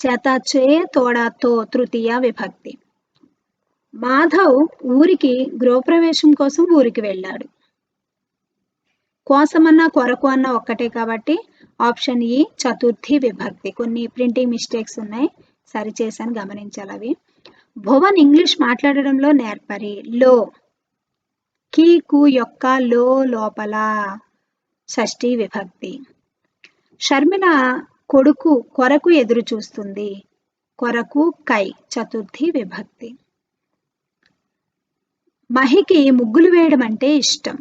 చేతచే తోడాతో తృతీయ విభక్తి. మాధవ్ ఊరికి గృహప్రవేశం కోసం ఊరికి వెళ్ళాడు. కోసమన్నా కొరకు అన్న ఒక్కటే కాబట్టి ఆప్షన్ ఈ చతుర్థి విభక్తి. కొన్ని ప్రింటింగ్ మిస్టేక్స్ ఉన్నాయి, సరి చేశాను, గమనించాలి అవి. భువన్ ఇంగ్లీష్ మాట్లాడడంలో నేర్పరి. లో కీ కు యొక్క లో లోపల షష్ఠి విభక్తి. షర్మిల కొరకు ఎదురు చూస్తుంది. కొరకు కై చతుర్థి విభక్తి. మహికి ముగ్గులు వేయడం అంటే ఇష్టం.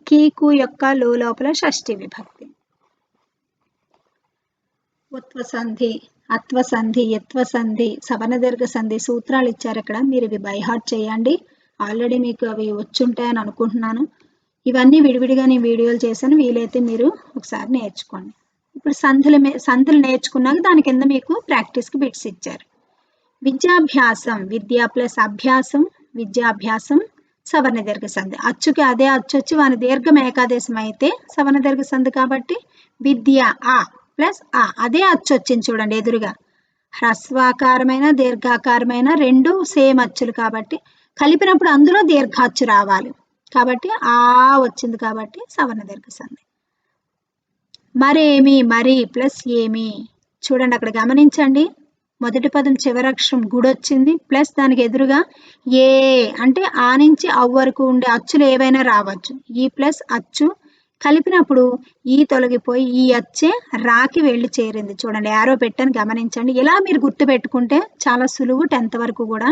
కీకు యొక్క లో లోపల షష్ఠి విభక్తి. ఉత్వసంధి, అత్వసంధి, యత్వసంధి, సవర్ణ దీర్ఘ సంధి సూత్రాలు ఇచ్చారు ఇక్కడ. మీరు ఇవి బై హార్ట్ చేయండి. ఆల్రెడీ మీకు అవి వచ్చుంటాయని అనుకుంటున్నాను. ఇవన్నీ విడివిడిగా నేను వీడియోలు చేశాను, వీలైతే మీరు ఒకసారి నేర్చుకోండి. ఇప్పుడు సంధులు నేర్చుకున్నాక దాని కింద మీకు ప్రాక్టీస్కి బిట్స్ ఇచ్చారు. విద్యాభ్యాసం, విద్యా ప్లస్ అభ్యాసం, విద్యాభ్యాసం సవర్ణ దీర్ఘ సంధి. అచ్చుకి అదే అచ్చు వచ్చి వాని దీర్ఘం ఏకాదేశం అయితే సవర్ణ దీర్ఘ సంధి కాబట్టి విద్య ఆ ప్లస్ ఆ అదే అచ్చు వచ్చింది చూడండి ఎదురుగా. హ్రస్వాకారమైన దీర్ఘాకారమైన రెండు సేమ్ అచ్చులు కాబట్టి కలిపినప్పుడు అందులో దీర్ఘాచ్చు రావాలి కాబట్టి ఆ వచ్చింది కాబట్టి సవర్ణ దీర్ఘ సంధి. మరేమి, మరి ప్లస్ ఏమి చూడండి అక్కడ గమనించండి. మొదటి పదం చివరక్షరం గుడొచ్చింది ప్లస్ దానికి ఎదురుగా ఏ అంటే ఆ నుంచి అవ్ వరకు ఉండే అచ్చులు ఏవైనా రావచ్చు. ఈ ప్లస్ అచ్చు కలిపినప్పుడు ఈ తొలగిపోయి ఈ అచ్చే రాకి వెళ్ళి చేరింది. చూడండి యారో పెట్టని గమనించండి. ఇలా మీరు గుర్తు పెట్టుకుంటే చాలా సులువు. 10th వరకు కూడా.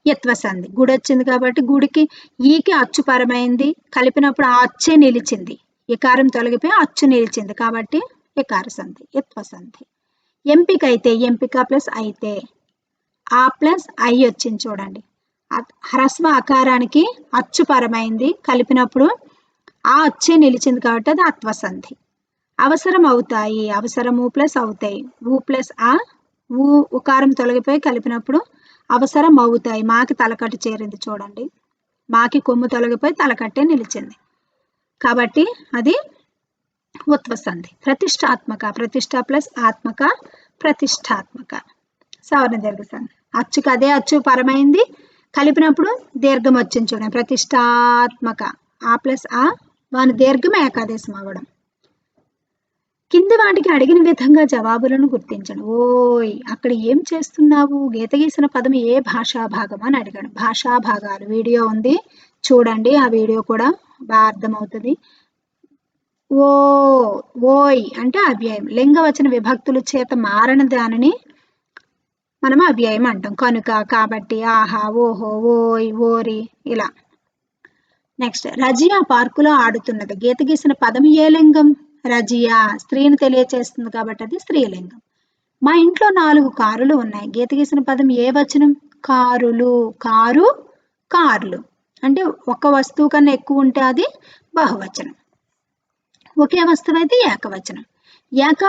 యత్వసంధి గుడొచ్చింది కాబట్టి గుడికి ఈకి అచ్చు పరమైంది, కలిపినప్పుడు ఆ అచ్చే నిలిచింది. ఇకారం తొలగిపోయి అచ్చు నిలిచింది కాబట్టి ఇకార సంధి యత్వసంధి. ఎంపిక అయితే ఎంపిక ప్లస్ అయితే ఆ ప్లస్ ఐ వచ్చింది చూడండి. హ్రస్వ ఆకారానికి అచ్చు పరమైంది, కలిపినప్పుడు ఆ అచ్చే నిలిచింది కాబట్టి అది అత్వసంధి. అవసరం అవుతాయి, అవసరము ప్లస్ అవుతాయి, ఊ ప్లస్ ఆ ఊ ఉకారం తొలగిపోయి కలిపినప్పుడు అవసరం అవుతాయి. మాకి తలకట్టు చేరింది చూడండి. మాకి కొమ్ము తొలగిపోయి తలకట్టే నిలిచింది కాబట్టి అది ఉత్వసంధి. ప్రతిష్టాత్మక, ప్రతిష్ట ప్లస్ ఆత్మక ప్రతిష్టాత్మక సవర్ణ దీర్ఘ సంధి. అచ్చుకు అదే అచ్చు పరమైంది, కలిపినప్పుడు దీర్ఘం వచ్చింది చూడండి. ప్రతిష్టాత్మక ఆ ప్లస్ ఆ వాని దీర్ఘం ఏకాదేశం అవ్వడం. కింది వాటికి అడిగిన విధంగా జవాబులను గుర్తించండి. ఓయ్ అక్కడ ఏం చేస్తున్నావు, గీత గీసిన పదం ఏ భాషా భాగం అని అడిగాడు. భాషా భాగాలు వీడియో ఉంది చూడండి, ఆ వీడియో కూడా బాగా అర్థమవుతుంది. ఓయ్ అంటే అవ్యయం. లింగవచన విభక్తుల చేత మారని దానిని మనం అవ్యయం అంటాం. కనుక, కాబట్టి, ఆహా, ఓహో, ఓయ్, ఓరి ఇలా. నెక్స్ట్ రజియా పార్కులో ఆడుతున్నది. గీత గీసిన పదం ఏ లింగం? రజియా స్త్రీని తెలియచేస్తుంది కాబట్టి అది స్త్రీలింగం. మా ఇంట్లో 4 కారులు ఉన్నాయి. గీత గీసిన పదం ఏ వచనం? కారులు. కారు కార్లు అంటే ఒక వస్తువు కన్నా ఎక్కువ ఉంటే అది బహువచనం, ఒకే వస్తువు అయితే ఏకవచనం. ఏక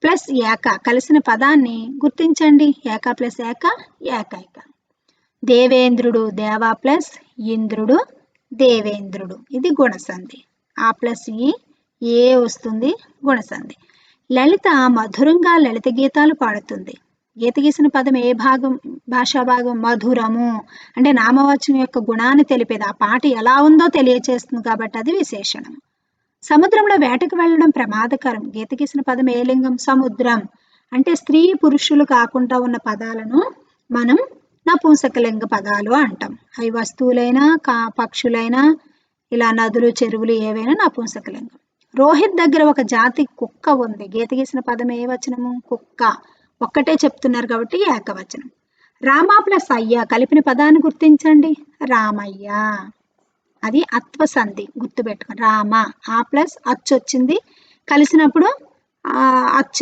ప్లస్ ఏక కలిసిన పదాన్ని గుర్తించండి. ఏక ప్లస్ ఏక ఏకైక. దేవేంద్రుడు దేవా ప్లస్ ఇంద్రుడు దేవేంద్రుడు ఇది గుణసంధి. ఆ ప్లస్ ఏ వస్తుంది గుణసంధి. లలిత మధురంగా లలిత గీతాలు పాడుతుంది. గీత గీసిన పదం ఏ భాగం? భాషా భాగం. మధురము అంటే నామవాచకం యొక్క గుణాన్ని తెలిపేది, ఆ పాట ఎలా ఉందో తెలియచేస్తుంది కాబట్టి అది విశేషణం. సముద్రంలో వేటకు వెళ్ళడం ప్రమాదకరం. గీత గీసిన పదం ఏ లింగం? సముద్రం అంటే స్త్రీ పురుషులు కాకుండా ఉన్న పదాలను మనం నపుంసకలింగ పదాలు అంటాం. అవి వస్తువులైనా పక్షులైనా ఇలా నదులు చెరువులు ఏవైనా నపుంసకలింగం. రోహిత్ దగ్గర ఒక జాతి కుక్క ఉంది. గీత గీసిన పదం ఏ వచనము? కుక్క. ఒక్కటే చెప్తున్నారు కాబట్టి ఏకవచనం. రామ ప్లస్ అయ్య కలిపిన పదాన్ని గుర్తించండి. రామయ్య అది అత్వసంధి. గుర్తుపెట్టుకోండి. రామ ఆ ప్లస్ అచ్చు వచ్చింది కలిసినప్పుడు అచ్చు